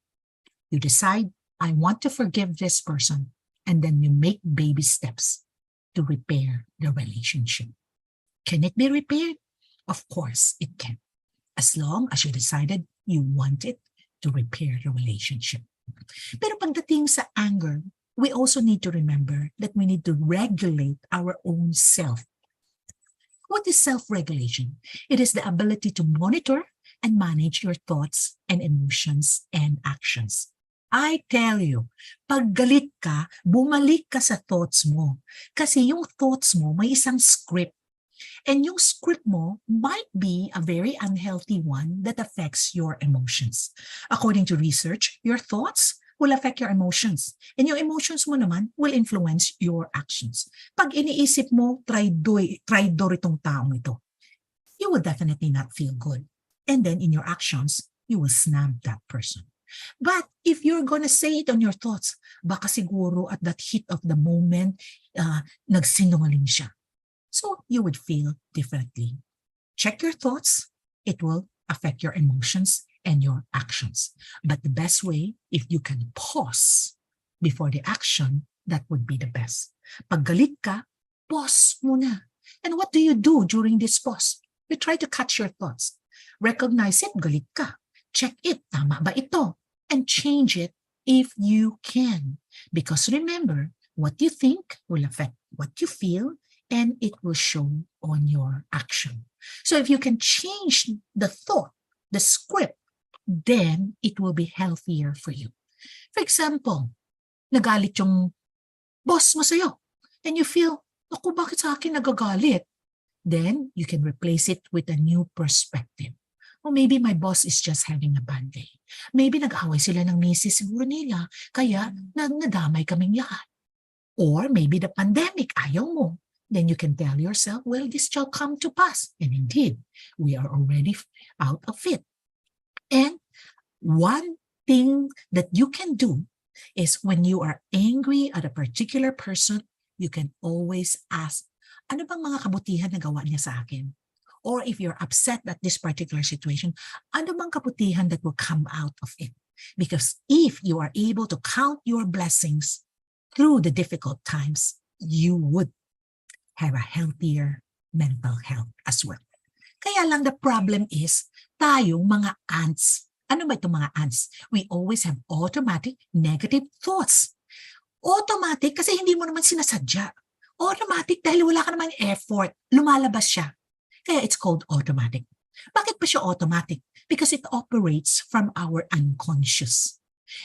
You decide, I want to forgive this person, and then you make baby steps to repair the relationship. Can it be repaired? Of course it can, as long as you decided you want it to repair the relationship. Pero pagdating sa anger, we also need to remember that we need to regulate our own self. What is self-regulation? It is the ability to monitor and manage your thoughts and emotions and actions. I tell you, pag galit ka, bumalik ka sa thoughts mo. Kasi yung thoughts mo may isang script. And yung script mo might be a very unhealthy one that affects your emotions. According to research, your thoughts will affect your emotions. And yung emotions mo naman will influence your actions. Pag iniisip mo, traidor itong taong ito, you will definitely not feel good. And then in your actions, you will snub that person. But if you're gonna say it on your thoughts, baka siguro at that heat of the moment, nagsinungaling siya. So you would feel differently. Check your thoughts. It will affect your emotions and your actions. But the best way, if you can pause before the action, that would be the best. Pag galit ka, pause muna. And what do you do during this pause? You try to catch your thoughts. Recognize it, galit ka. Check it, tama ba ito? And change it if you can. Because remember, what you think will affect what you feel, and it will show on your action. So if you can change the thought, the script, then it will be healthier for you. For example, nagalit yung boss mo sa'yo, and you feel, ako, bakit sa akin nagagalit? Then you can replace it with a new perspective. Or maybe my boss is just having a bad day. Maybe nag-away sila ng misis siguro nila, kaya nadamay kaming lahat. Or maybe the pandemic, ayaw mo. Then you can tell yourself, well, this shall come to pass. And indeed, we are already out of it. And one thing that you can do is when you are angry at a particular person, you can always ask, ano bang mga kabutihan na gawa niya sa akin? Or if you're upset at this particular situation, ano bang kabutihan that will come out of it? Because if you are able to count your blessings through the difficult times, you would have a healthier mental health as well. Kaya lang the problem is, tayong mga ants. Ano ba itong mga ants? We always have automatic negative thoughts. Automatic kasi hindi mo naman sinasadya. Automatic dahil wala ka naman effort. Lumalabas siya. Kaya it's called automatic. Bakit pa siya automatic? Because it operates from our unconscious.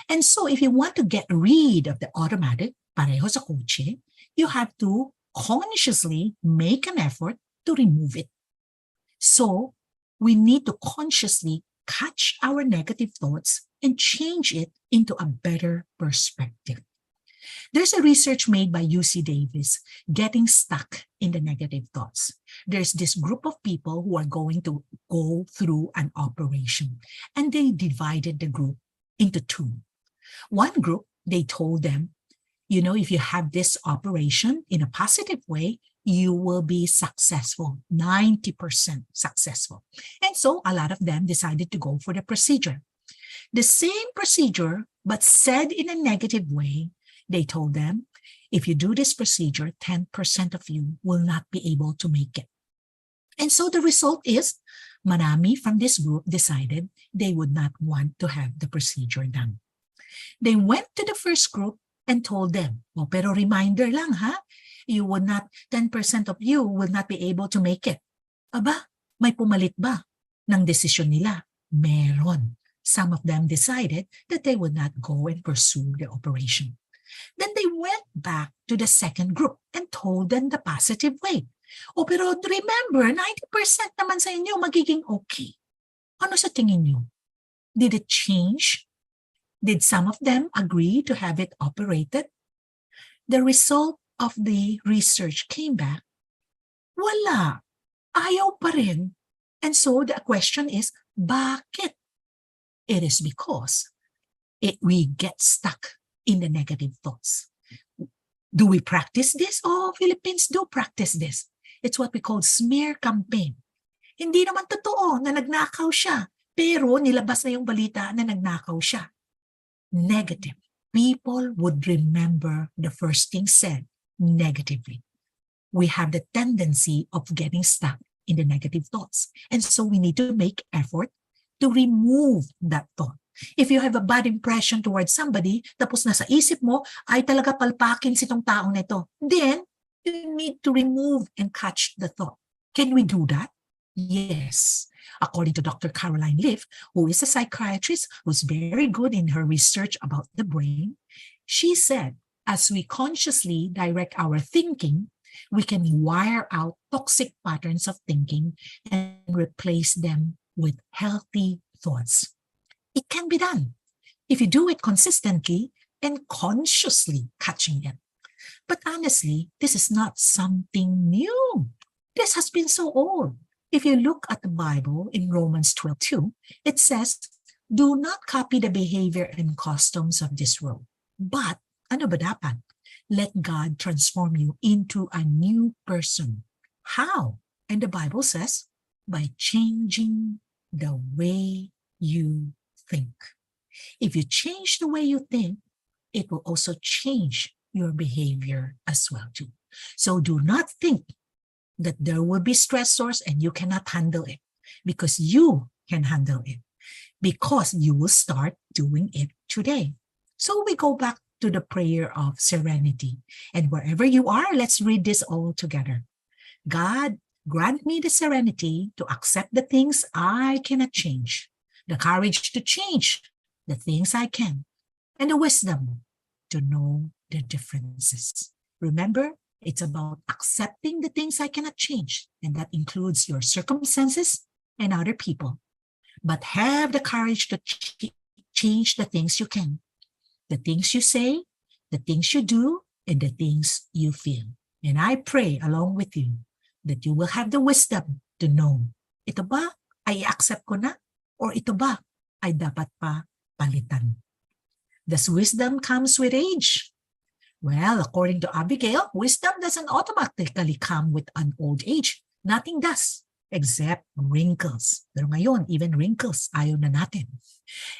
And so if you want to get rid of the automatic, pareho sa kotse, you have to consciously make an effort to remove it. So, we need to consciously catch our negative thoughts and change it into a better perspective. There's a research made by UC Davis, getting stuck in the negative thoughts. There's this group of people who are going to go through an operation, and they divided the group into two. One group, they told them, if you have this operation in a positive way, you will be successful, 90% successful. And so a lot of them decided to go for the procedure. The same procedure, but said in a negative way, they told them, if you do this procedure, 10% of you will not be able to make it. And so the result is, marami from this group decided they would not want to have the procedure done. They went to the first group and told them, pero reminder lang ha, 10% of you will not be able to make it. Aba, may pumalit ba ng desisyon nila? Meron. Some of them decided that they would not go and pursue the operation. Then they went back to the second group and told them the positive way. Pero remember, 90% naman sa inyo magiging okay. Ano sa tingin nyo? Did it change? Did some of them agree to have it operated? The result of the research came back, wala. Ayaw pa rin. And so the question is, bakit? It is because we get stuck in the negative thoughts. Do we practice this? Oh, Philippines do practice this. It's what we call smear campaign. Hindi naman totoo na nagnakaw siya, pero nilabas na yung balita na nagnakaw siya. Negative. People would remember the first thing said negatively. We have the tendency of getting stuck in the negative thoughts. And so we need to make effort to remove that thought. If you have a bad impression towards somebody, tapos nasa isip mo, ay talaga palpakin sitong taong nito, then you need to remove and catch the thought. Can we do that? Yes. According to Dr. Caroline Leaf, who is a psychiatrist who's very good in her research about the brain, she said, as we consciously direct our thinking, we can wire out toxic patterns of thinking and replace them with healthy thoughts. It can be done if you do it consistently and consciously catching it. But honestly, this is not something new. This has been so old. If you look at the Bible in Romans 12:2, it says, do not copy the behavior and customs of this world. But, ano ba dapat? Let God transform you into a new person. How? And the Bible says, by changing the way you think. If you change the way you think, it will also change your behavior as well too. So do not think that there will be stressors and you cannot handle it, because you can handle it, because you will start doing it today. So we go back to the prayer of serenity. And wherever you are, let's read this all together. God, grant me the serenity to accept the things I cannot change, the courage to change the things I can, and the wisdom to know the differences. Remember, it's about accepting the things I cannot change, and that includes your circumstances and other people. But have the courage to change the things you can, the things you say, the things you do, and the things you feel. And I pray along with you that you will have the wisdom to know, ito ba ay accept ko na? Or ito ba ay dapat pa palitan? Does wisdom comes with age? Well, according to Abigail, wisdom doesn't automatically come with an old age. Nothing does, except wrinkles. Pero ngayon, even wrinkles, ayaw na natin.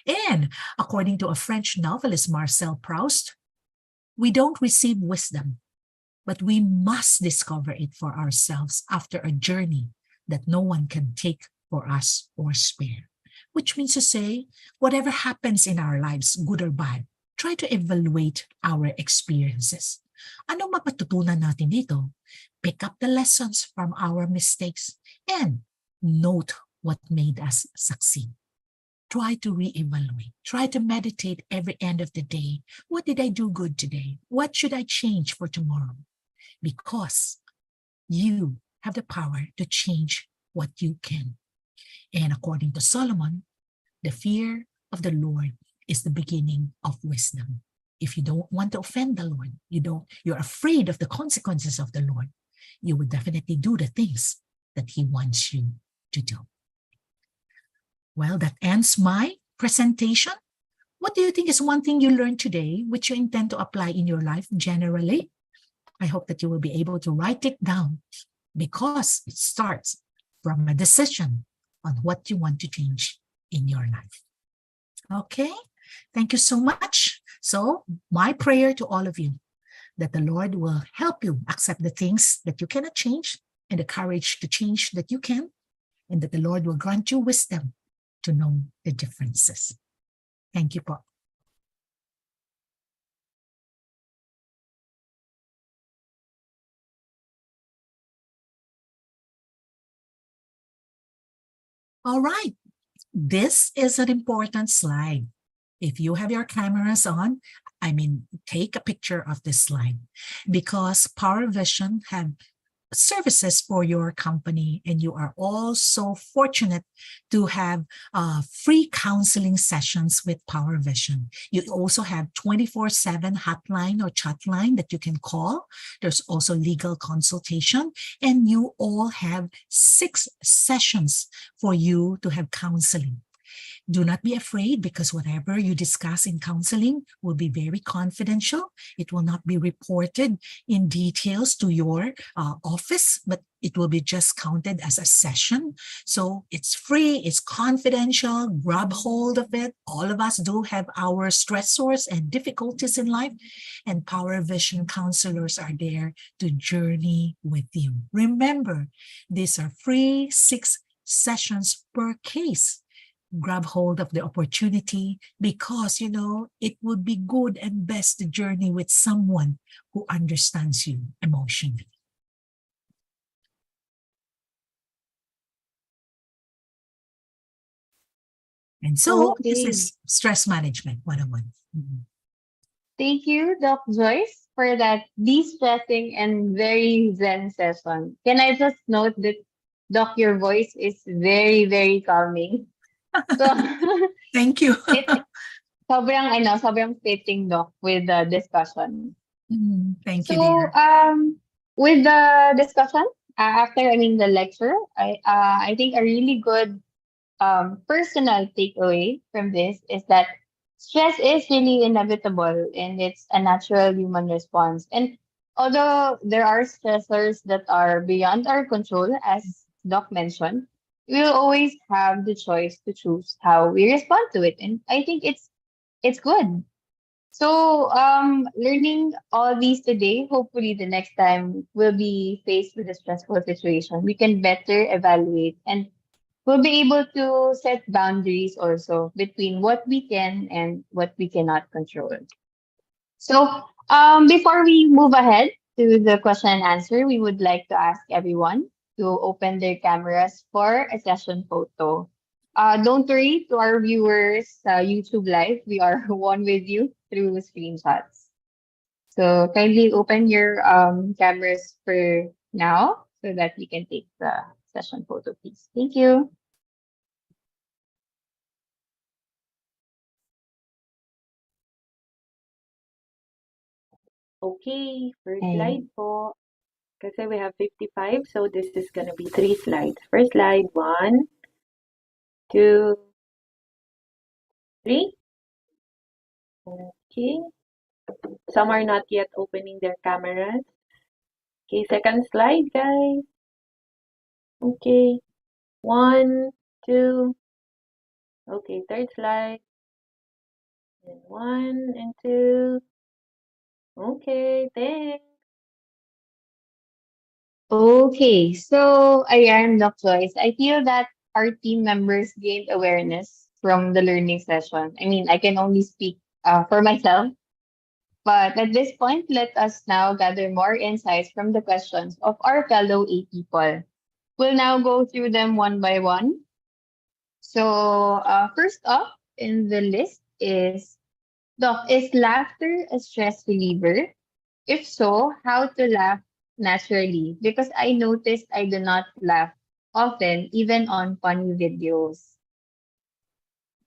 And according to a French novelist, Marcel Proust, we don't receive wisdom, but we must discover it for ourselves after a journey that no one can take for us or spare. Which means to say, whatever happens in our lives, good or bad, try to evaluate our experiences. Anong mapatutunan natin dito? Pick up the lessons from our mistakes and note what made us succeed. Try to reevaluate. Try to meditate every end of the day. What did I do good today? What should I change for tomorrow? Because you have the power to change what you can. And according to Solomon, the fear of the Lord is the beginning of wisdom. If you don't want to offend the Lord, you're afraid of the consequences of the Lord, you would definitely do the things that He wants you to do. Well, that ends my presentation. What do you think is one thing you learned today which you intend to apply in your life generally? I hope that you will be able to write it down because it starts from a decision on what you want to change in your life. Okay, thank you so much. So my prayer to all of you, that the Lord will help you accept the things that you cannot change and the courage to change that you can, and that the Lord will grant you wisdom to know the differences. Thank you po. All right, this is an important slide. If you have your cameras on, take a picture of this slide, because Power Vision have services for your company, and you are all so fortunate to have free counseling sessions with Power Vision. You also have 24/7 hotline or chat line that you can call. There's also legal consultation, and you all have 6 sessions for you to have counseling. Do not be afraid, because whatever you discuss in counseling will be very confidential. It will not be reported in details to your office, but it will be just counted as a session. So it's free, it's confidential, grab hold of it. All of us do have our stressors and difficulties in life, and Power Vision counselors are there to journey with you. Remember, these are free 6 sessions per case. Grab hold of the opportunity, because it would be good and best to journey with someone who understands you emotionally. And so this Okay. is stress management 101. Thank you, Doc Joyce, for that de-stressing and very zen session. Can I just note that, Doc, your voice is very, very calming. So, Thank you. sobrang fitting, Doc, with the discussion. Thank you, So, dear. with the discussion, after, the lecture, I think a really good personal takeaway from this is that stress is really inevitable and it's a natural human response. And although there are stressors that are beyond our control, as Doc mentioned, we'll always have the choice to choose how we respond to it. And I think it's good. So, learning all these today, hopefully the next time we'll be faced with a stressful situation, we can better evaluate, and we'll be able to set boundaries also between what we can and what we cannot control. So, before we move ahead to the question and answer, we would like to ask everyone to open their cameras for a session photo. Don't worry, to our viewers, YouTube Live, we are one with you through screenshots. So kindly open your cameras for now so that we can take the session photo, please. Thank you. Okay, first And slide po. Kasi we have 55, so this is gonna be 3 slides. First slide, 1, 2, 3. Okay. Some are not yet opening their cameras. Okay, second slide, guys. Okay. 1, 2. Okay, third slide. And 1 and 2. Okay, thanks. okay, so ayan, Doc Joyce, I feel that our team members gained awareness from the learning session. I can only speak for myself, but at this point, let us now gather more insights from the questions of our fellow 8 people. We'll now go through them one by one. So, first up in the list is, Doc, is laughter a stress reliever? If so, how to laugh naturally? Because I noticed I do not laugh often, even on funny videos.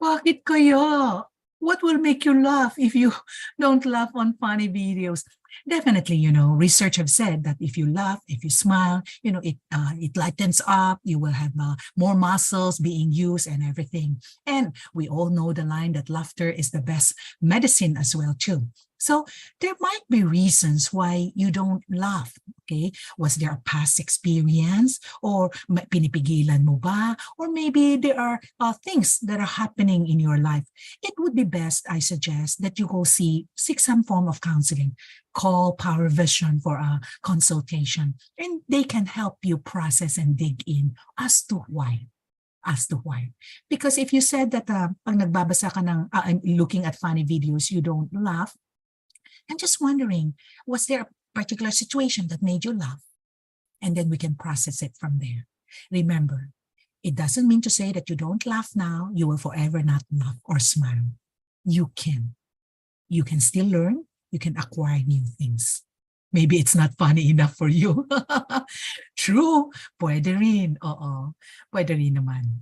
Bakit kaya? What will make you laugh if you don't laugh on funny videos? Definitely, research have said that if you laugh, if you smile, it lightens up. You will have more muscles being used and everything. And we all know the line that laughter is the best medicine as well too. So there might be reasons why you don't laugh. Okay, was there a past experience, or pinipigilan mo ba, or maybe there are things that are happening in your life? It would be best, I suggest, that you go seek some form of counseling. Call Power Vision for a consultation, and they can help you process and dig in as to why. Because if you said that pag nagbabasa ka ng looking at funny videos, you don't laugh, I'm just wondering, was there a particular situation that made you laugh? And then we can process it from there. Remember, it doesn't mean to say that you don't laugh now, you will forever not laugh or smile. You can. You can still learn, you can acquire new things. Maybe it's not funny enough for you. True, pwede rin. Oo, pwede rin naman.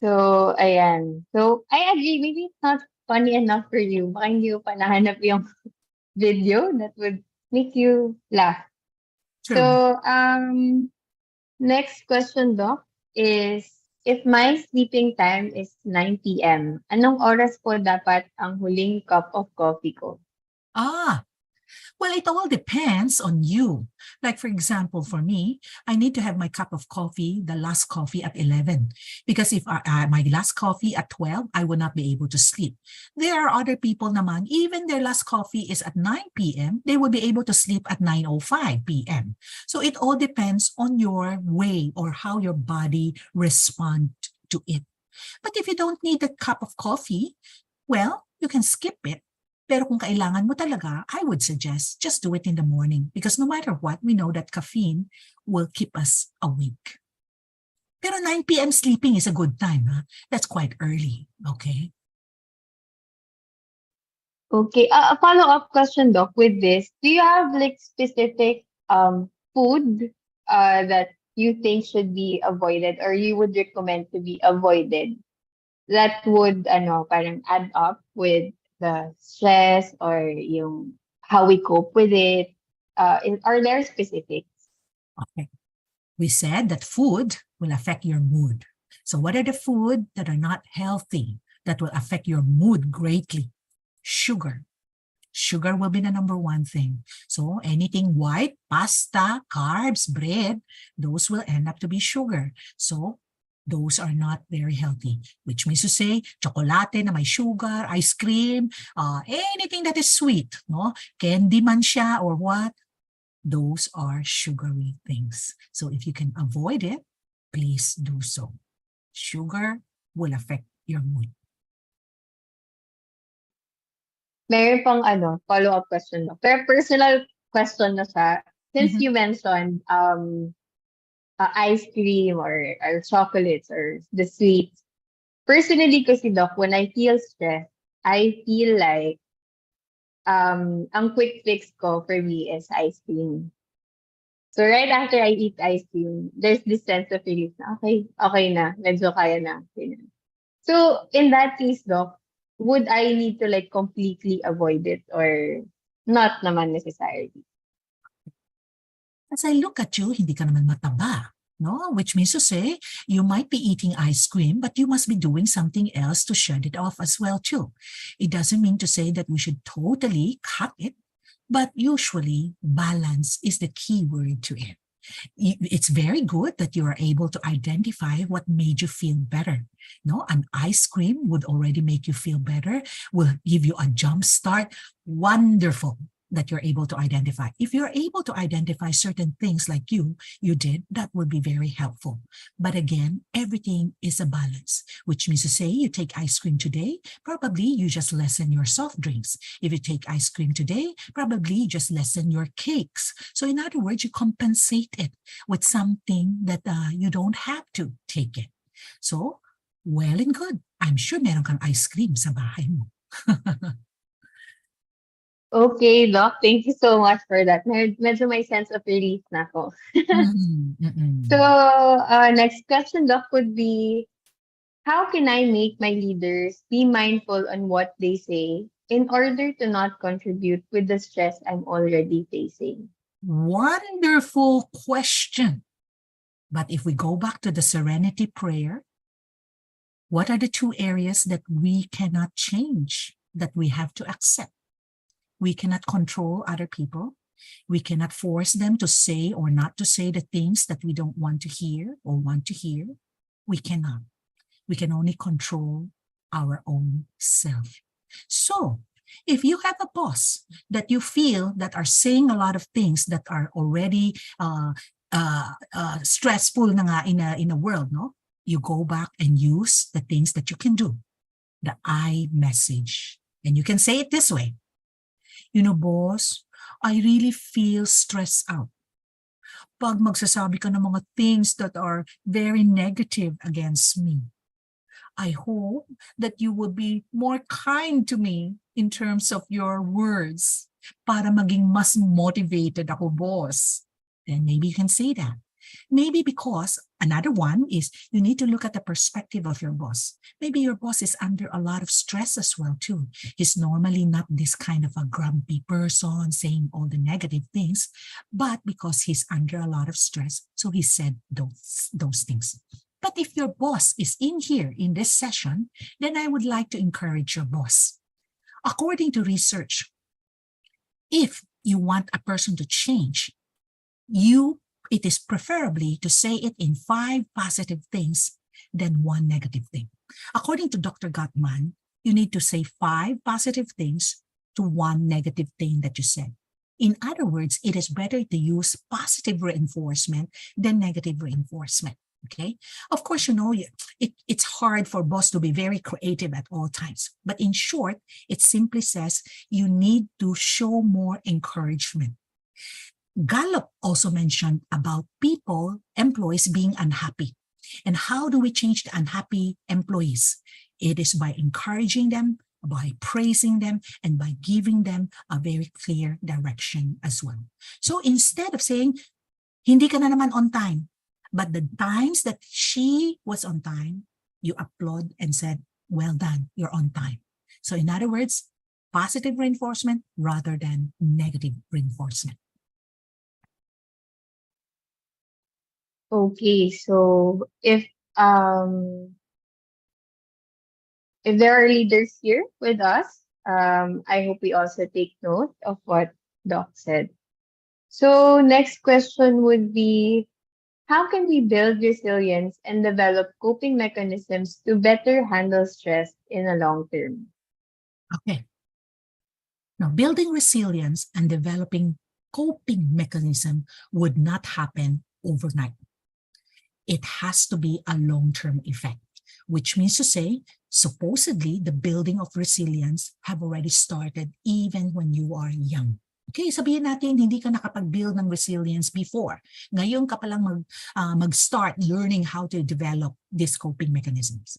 So, ayan. So, I agree. Maybe it's not funny enough for you. Baka hindi mo pa nahanap yung video that would make you laugh. True. So, next question, Doc, is if my sleeping time is 9 p.m., anong oras po dapat ang huling cup of coffee ko? Well, it all depends on you. Like, for example, for me, I need to have my cup of coffee, the last coffee at 11. Because if my last coffee at 12, I would not be able to sleep. There are other people naman, even their last coffee is at 9 p.m., they will be able to sleep at 9:05 p.m. So it all depends on your way or how your body responds to it. But if you don't need a cup of coffee, well, you can skip it. Pero kung kailangan mo talaga, I would suggest just do it in the morning because no matter what, we know that caffeine will keep us awake. Pero 9 p.m. sleeping is a good time. Huh? That's quite early. Okay? Okay. A follow-up question, Doc, with this. Do you have like specific food that you think should be avoided or you would recommend to be avoided that would parang add up with the stress or yung how we cope with it? Are there specifics? Okay. We said that food will affect your mood. So what are the food that are not healthy that will affect your mood greatly? Sugar. Sugar will be the number one thing. So anything white, pasta, carbs, bread, those will end up to be sugar. So those are not very healthy, which means to say, chocolate na may sugar, ice cream, anything that is sweet, no? Candy man siya or what, those are sugary things. So if you can avoid it, please do so. Sugar will affect your mood. Meron pang follow-up question. No? Pero personal question na siya. Since you mentioned ice cream or chocolates or the sweets. Personally kasi, Doc, when I feel stressed, I feel like ang quick fix ko for me is ice cream. So right after I eat ice cream, there's this sense of relief na okay na, medyo kaya na. So in that case, Doc, would I need to like completely avoid it or not naman necessarily? As I look at you, hindi ka naman mataba, no? Which means to say, you might be eating ice cream, but you must be doing something else to shed it off as well too. It doesn't mean to say that we should totally cut it, but usually balance is the key word to it. It's very good that you are able to identify what made you feel better. No, an ice cream would already make you feel better, will give you a jump start. Wonderful that you're able to identify. If you're able to identify certain things like you did, that would be very helpful. But again, everything is a balance, which means to say you take ice cream today, probably you just lessen your soft drinks. If you take ice cream today, probably you just lessen your cakes. So in other words, you compensate it with something that you don't have to take it. So, well and good. I'm sure meron kang ice cream sa bahay mo. Okay, Doc. Thank you so much for that. Medyo may sense of relief na ako. Mm-mm, So, mm-mm. next question, Doc, would be, how can I make my leaders be mindful on what they say in order to not contribute with the stress I'm already facing? Wonderful question. But if we go back to the serenity prayer, what are the two areas that we cannot change, that we have to accept? We cannot control other people. We cannot force them to say or not to say the things that we don't want to hear or want to hear. We cannot. We can only control our own self. So, if you have a boss that you feel that are saying a lot of things that are already stressful na nga in a world, no? You go back and use the things that you can do. The I message. And you can say it this way. You know, boss, I really feel stressed out. Pag magsasabi ka ng mga things that are very negative against me, I hope that you will be more kind to me in terms of your words para maging mas motivated ako, boss. Then maybe you can say that. Maybe because another one is you need to look at the perspective of your boss. Maybe your boss is under a lot of stress as well too. He's normally not this kind of a grumpy person saying all the negative things, but because he's under a lot of stress, so he said those things. But if your boss is in here in this session, then I would like to encourage your boss. According to research, if you want a person to change, it is preferably to say it in 5 positive things than 1 negative thing. According to Dr. Gottman, you need to say 5 positive things to 1 negative thing that you said. In other words, it is better to use positive reinforcement than negative reinforcement. Okay. Of course, you know, it's hard for boss to be very creative at all times. But in short, it simply says you need to show more encouragement. Gallup also mentioned about employees being unhappy. And how do we change the unhappy employees? It is by encouraging them, by praising them, and by giving them a very clear direction as well. So instead of saying, hindi ka na naman on time, but the times that she was on time, you applaud and said, well done, you're on time. So in other words, positive reinforcement rather than negative reinforcement. Okay, so if there are leaders here with us, I hope we also take note of what Doc said. So next question would be, how can we build resilience and develop coping mechanisms to better handle stress in the long term? Okay. Now, building resilience and developing coping mechanism would not happen overnight. It has to be a long-term effect, which means to say, supposedly, the building of resilience have already started even when you are young. Okay, sabihin natin, hindi ka nakapag-build ng resilience before. Ngayon ka palang mag-start learning how to develop these coping mechanisms.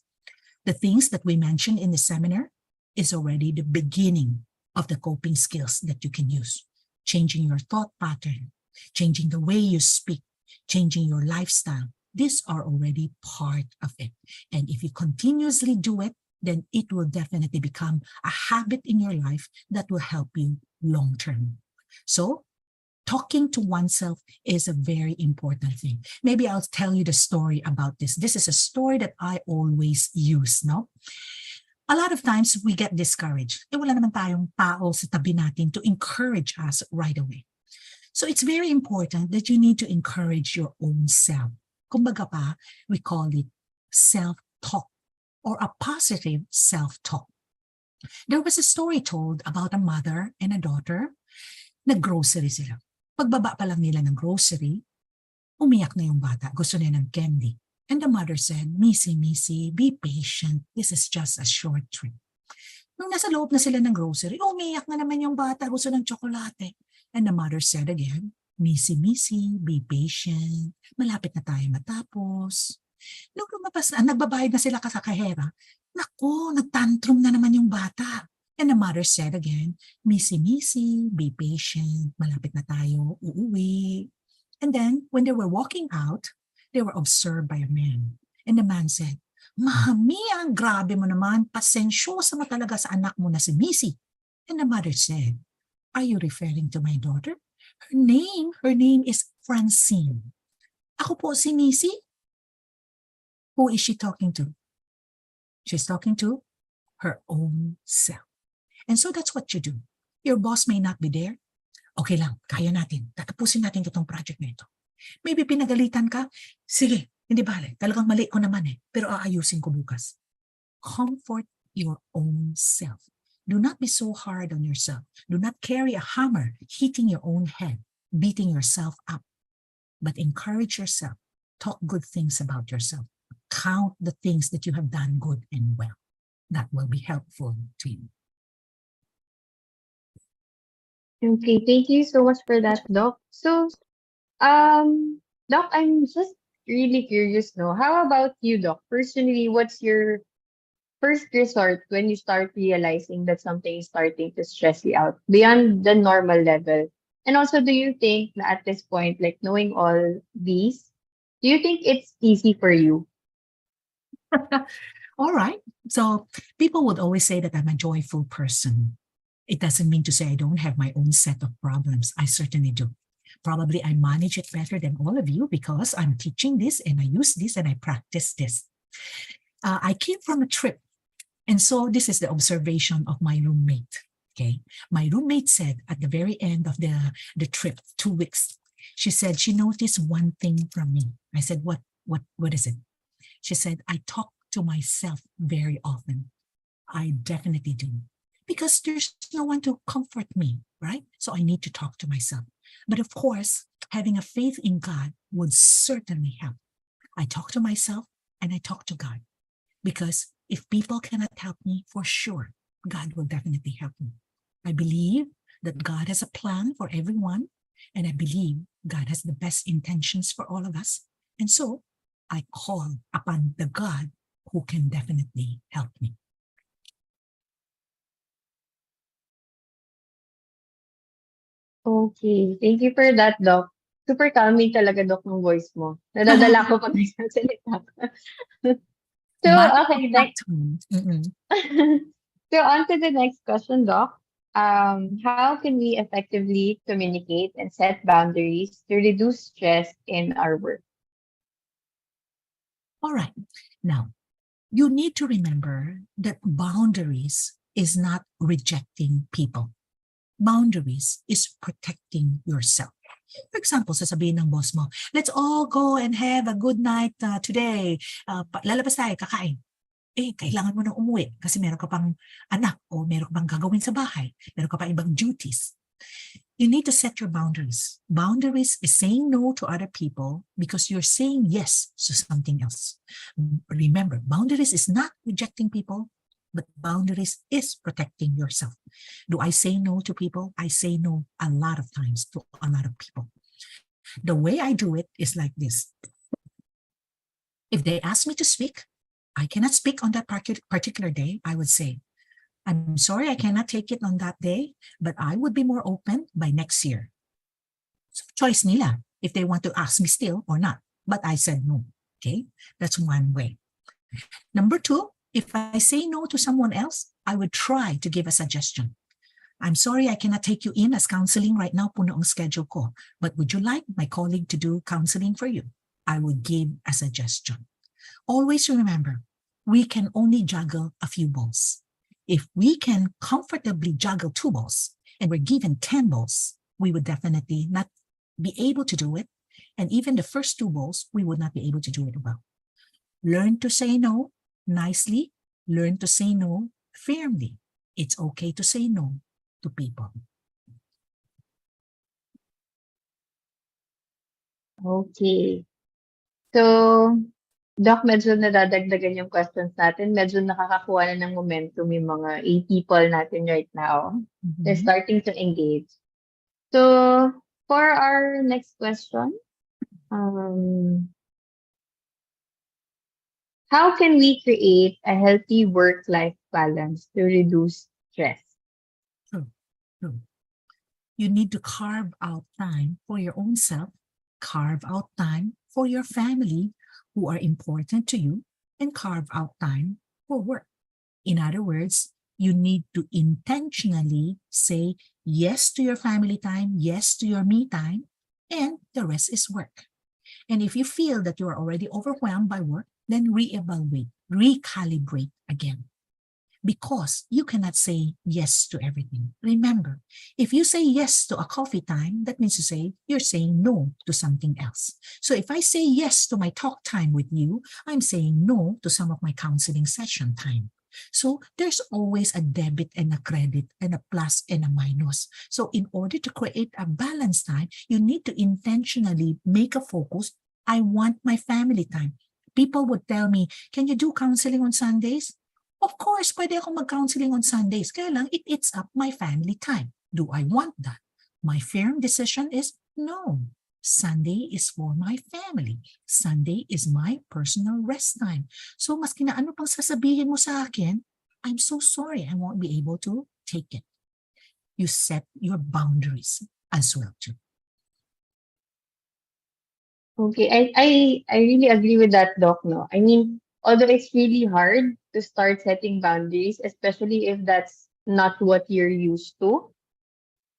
The things that we mentioned in the seminar is already the beginning of the coping skills that you can use. Changing your thought pattern, changing the way you speak, changing your lifestyle. These are already part of it. And if you continuously do it, then it will definitely become a habit in your life that will help you long term. So, talking to oneself is a very important thing. Maybe I'll tell you the story about this. This is a story that I always use, no? A lot of times we get discouraged. Wala naman tayong tao sa tabi natin to encourage us right away. So it's very important that you need to encourage your own self. Kumbaga pa, we call it self-talk or a positive self-talk. There was a story told about a mother and a daughter. Nag-grocery sila. Pagbaba pa lang nila ng grocery, umiyak na yung bata. Gusto niya ng candy. And the mother said, Missy, be patient. This is just a short trip. Nung nasa loob na sila ng grocery, umiyak na naman yung bata. Gusto ng tsokolate. And the mother said again, Missy, be patient. Malapit na tayo matapos. Nung lumabas na, nagbabayad na sila sa kahera, naku, nagtantrum na naman yung bata. And the mother said again, Missy, be patient, malapit na tayo, uuwi. And then, when they were walking out, they were observed by a man. And the man said, Mami, ang grabe mo naman, pasensyosa mo talaga sa anak mo na si Missy. And the mother said, are you referring to my daughter? Her name is Francine. Ako po si Missy. Who is she talking to? She's talking to her own self. And so that's what you do. Your boss may not be there. Okay lang, kaya natin. Tatapusin natin itong project na ito. Maybe pinagalitan ka. Sige, hindi bale. Talagang mali ko naman eh. Pero aayusin ko bukas. Comfort your own self. Do not be so hard on yourself. Do not carry a hammer hitting your own head, beating yourself up. But encourage yourself. Talk good things about yourself. Count the things that you have done good and well. That will be helpful to you. Okay, thank you so much for that, Doc. So, Doc, I'm just really curious, no? How about you, Doc? Personally, what's your first resort when you start realizing that something is starting to stress you out beyond the normal level? And also, do you think that at this point, like knowing all these, do you think it's easy for you? All right. So people would always say that I'm a joyful person. It doesn't mean to say I don't have my own set of problems. I certainly do. Probably I manage it better than all of you because I'm teaching this and I use this and I practice this. I came from a trip. And so this is the observation of my roommate. Okay. My roommate said at the very end of the trip, 2 weeks, she said she noticed one thing from me. I said, what is it? She said, I talk to myself very often. I definitely do. Because there's no one to comfort me, right? So I need to talk to myself. But of course, having a faith in God would certainly help. I talk to myself and I talk to God. Because if people cannot help me, for sure, God will definitely help me. I believe that God has a plan for everyone, and I believe God has the best intentions for all of us. And so I call upon the God who can definitely help me. Okay, thank you for that, Doc. Super calming talaga, Doc, ng voice mo. Nadadala ko pag nagsasalita ka. So, okay, so on to the next question, Doc. How can we effectively communicate and set boundaries to reduce stress in our work? All right. Now, you need to remember that boundaries is not rejecting people. Boundaries is protecting yourself. For example, sasabihin ng boss mo, let's all go and have a good night today. Lalabas tayo, kakain. Kailangan mo nang umuwi kasi meron ka pang anak o meron ka pang gagawin sa bahay. Meron ka pang ibang duties. You need to set your boundaries. Boundaries is saying no to other people because you're saying yes to something else. Remember, boundaries is not rejecting people, but boundaries is protecting yourself. Do I say no to people? I say no a lot of times to a lot of people. The way I do it is like this. If they ask me to speak, I cannot speak on that particular day. I would say, I'm sorry, I cannot take it on that day, but I would be more open by next year. So choice nila if they want to ask me still or not. But I said no. Okay, that's one way. Number two, if I say no to someone else, I would try to give a suggestion. I'm sorry, I cannot take you in as counseling right now, puno ang schedule ko. But would you like my colleague to do counseling for you? I would give a suggestion. Always remember, we can only juggle a few balls. If we can comfortably juggle 2 balls and we're given 10 balls, we would definitely not be able to do it. And even the first 2 balls, we would not be able to do it well. Learn to say no nicely. Learn to say no firmly. It's okay to say no to people. Okay. So, Doc, medyo nadadagdagan yung questions natin. Medyo nakakakuha na ng momentum yung mga 8 people natin right now. They're starting to engage. So, for our next question, how can we create a healthy work-life balance to reduce stress? You need to carve out time for your own self, carve out time for your family who are important to you, and carve out time for work. In other words, you need to intentionally say yes to your family time, yes to your me time, and the rest is work. And if you feel that you are already overwhelmed by work, then reevaluate, recalibrate again. Because you cannot say yes to everything. Remember, if you say yes to a coffee time, that means to say you're saying no to something else. So if I say yes to my talk time with you, I'm saying no to some of my counseling session time. So there's always a debit and a credit and a plus and a minus. So in order to create a balanced time, you need to intentionally make a focus. I want my family time. People would tell me, can you do counseling on Sundays? Of course, pwede akong mag-counseling on Sundays. Kaya lang, it eats up my family time. Do I want that? My firm decision is no. Sunday is for my family. Sunday is my personal rest time. So maski na ano pang sasabihin mo sa akin, I'm so sorry, I won't be able to take it. You set your boundaries as well too. Okay, I really agree with that, Doc. No, I mean, although it's really hard to start setting boundaries, especially if that's not what you're used to,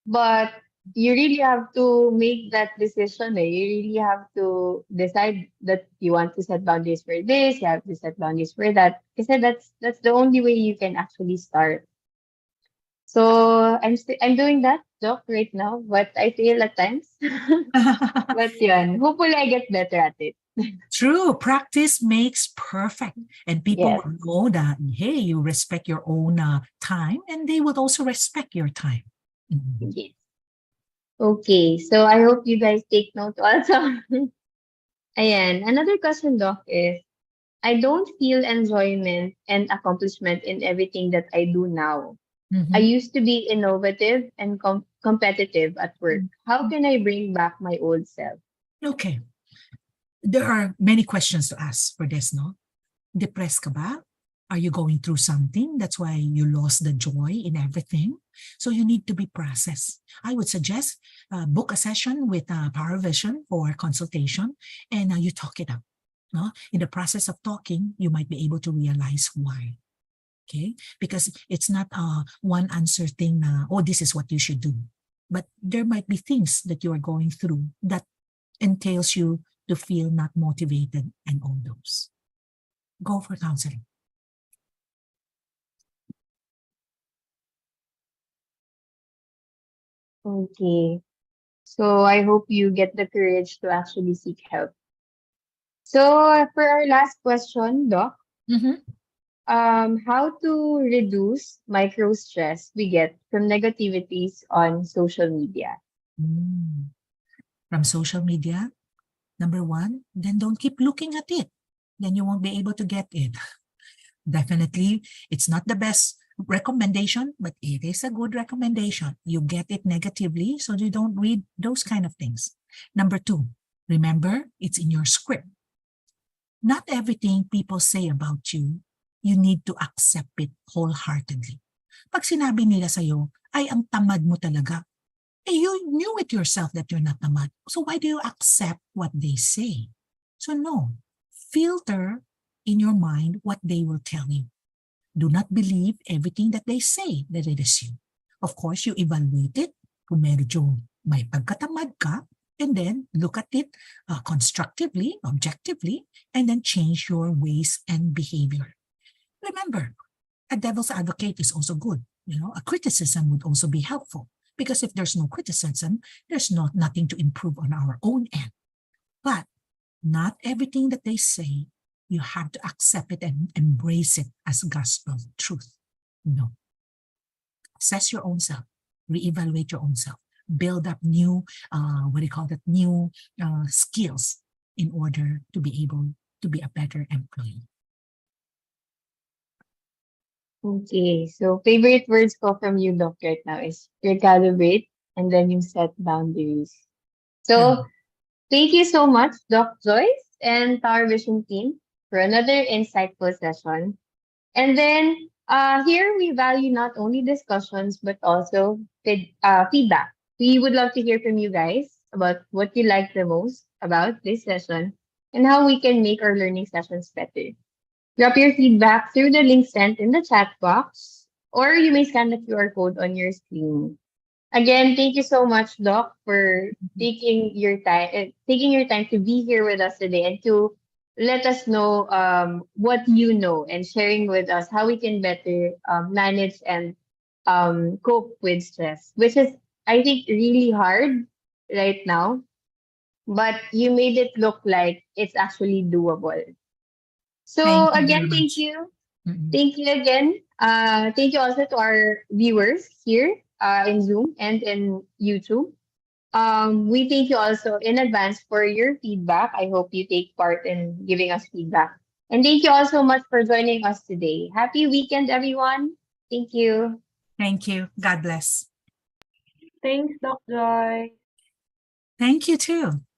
but you really have to make that decision. You really have to decide that you want to set boundaries for this. You have to set boundaries for that. Because that's the only way you can actually start. So I'm doing that, Doc, right now, but I fail at times. But yun, hopefully I get better at it. True, practice makes perfect. And people Yes. would know that, hey, you respect your own time and they would also respect your time. Mhm. Yes. Okay, so I hope you guys take note also. Ayan, another question, Doc, is I don't feel enjoyment and accomplishment in everything that I do now. I Mhm. used to be innovative and competitive at work. How can I bring back my old self? Okay. There are many questions to ask for this, no? Depressed ka ba? Are you going through something? That's why you lost the joy in everything. So you need to be processed. I would suggest book a session with Power Vision for consultation and you talk it out. No? In the process of talking, you might be able to realize why. Okay? Because it's not one answer thing na, oh, this is what you should do. But there might be things that you are going through that entails you to feel not motivated and all those. Go for counseling. Okay. So I hope you get the courage to actually seek help. So for our last question, Doc, Mhm. how to reduce micro stress we get from negativities on social media? Mm. From social media, number one, then don't keep looking at it. Then you won't be able to get it. Definitely, it's not the best recommendation, but it is a good recommendation. You get it negatively, so you don't read those kind of things. Number two, remember, it's in your script. Not everything people say about you, you need to accept it wholeheartedly. Pag sinabi nila sa'yo, ay ang tamad mo talaga, you knew it yourself that you're not tamad. So why do you accept what they say? So no, filter in your mind what they will tell you. Do not believe everything that they say that it is you. Of course, you evaluate it kung medyo may pagkatamad ka, and then look at it constructively, objectively, and then change your ways and behavior. Remember, a devil's advocate is also good. A criticism would also be helpful because if there's no criticism, there's nothing to improve on our own end. But not everything that they say, you have to accept it and embrace it as gospel truth. No. Assess your own self, reevaluate your own self, build up new, new skills in order to be able to be a better employee. Okay, so favorite words ko from you, Doc, right now is recalibrate and then you set boundaries. So thank you so much, Doc Joyce and Power Vision team for another insightful session. And then here we value not only discussions but also feedback. We would love to hear from you guys about what you like the most about this session and how we can make our learning sessions better. Drop your feedback through the link sent in the chat box, or you may scan the QR code on your screen. Again, thank you so much, Doc, for taking your time to be here with us today and to let us know what you know and sharing with us how we can better manage and cope with stress, which is, I think, really hard right now. But you made it look like it's actually doable. So Thank you very again, thank much. you. Mm-mm. Thank you again. Thank you also to our viewers here in Zoom and in YouTube. We thank you also in advance for your feedback. I hope you take part in giving us feedback. And thank you all so much for joining us today. Happy weekend, everyone. Thank you. Thank you. God bless. Thanks, Doc Joy. Thank you too.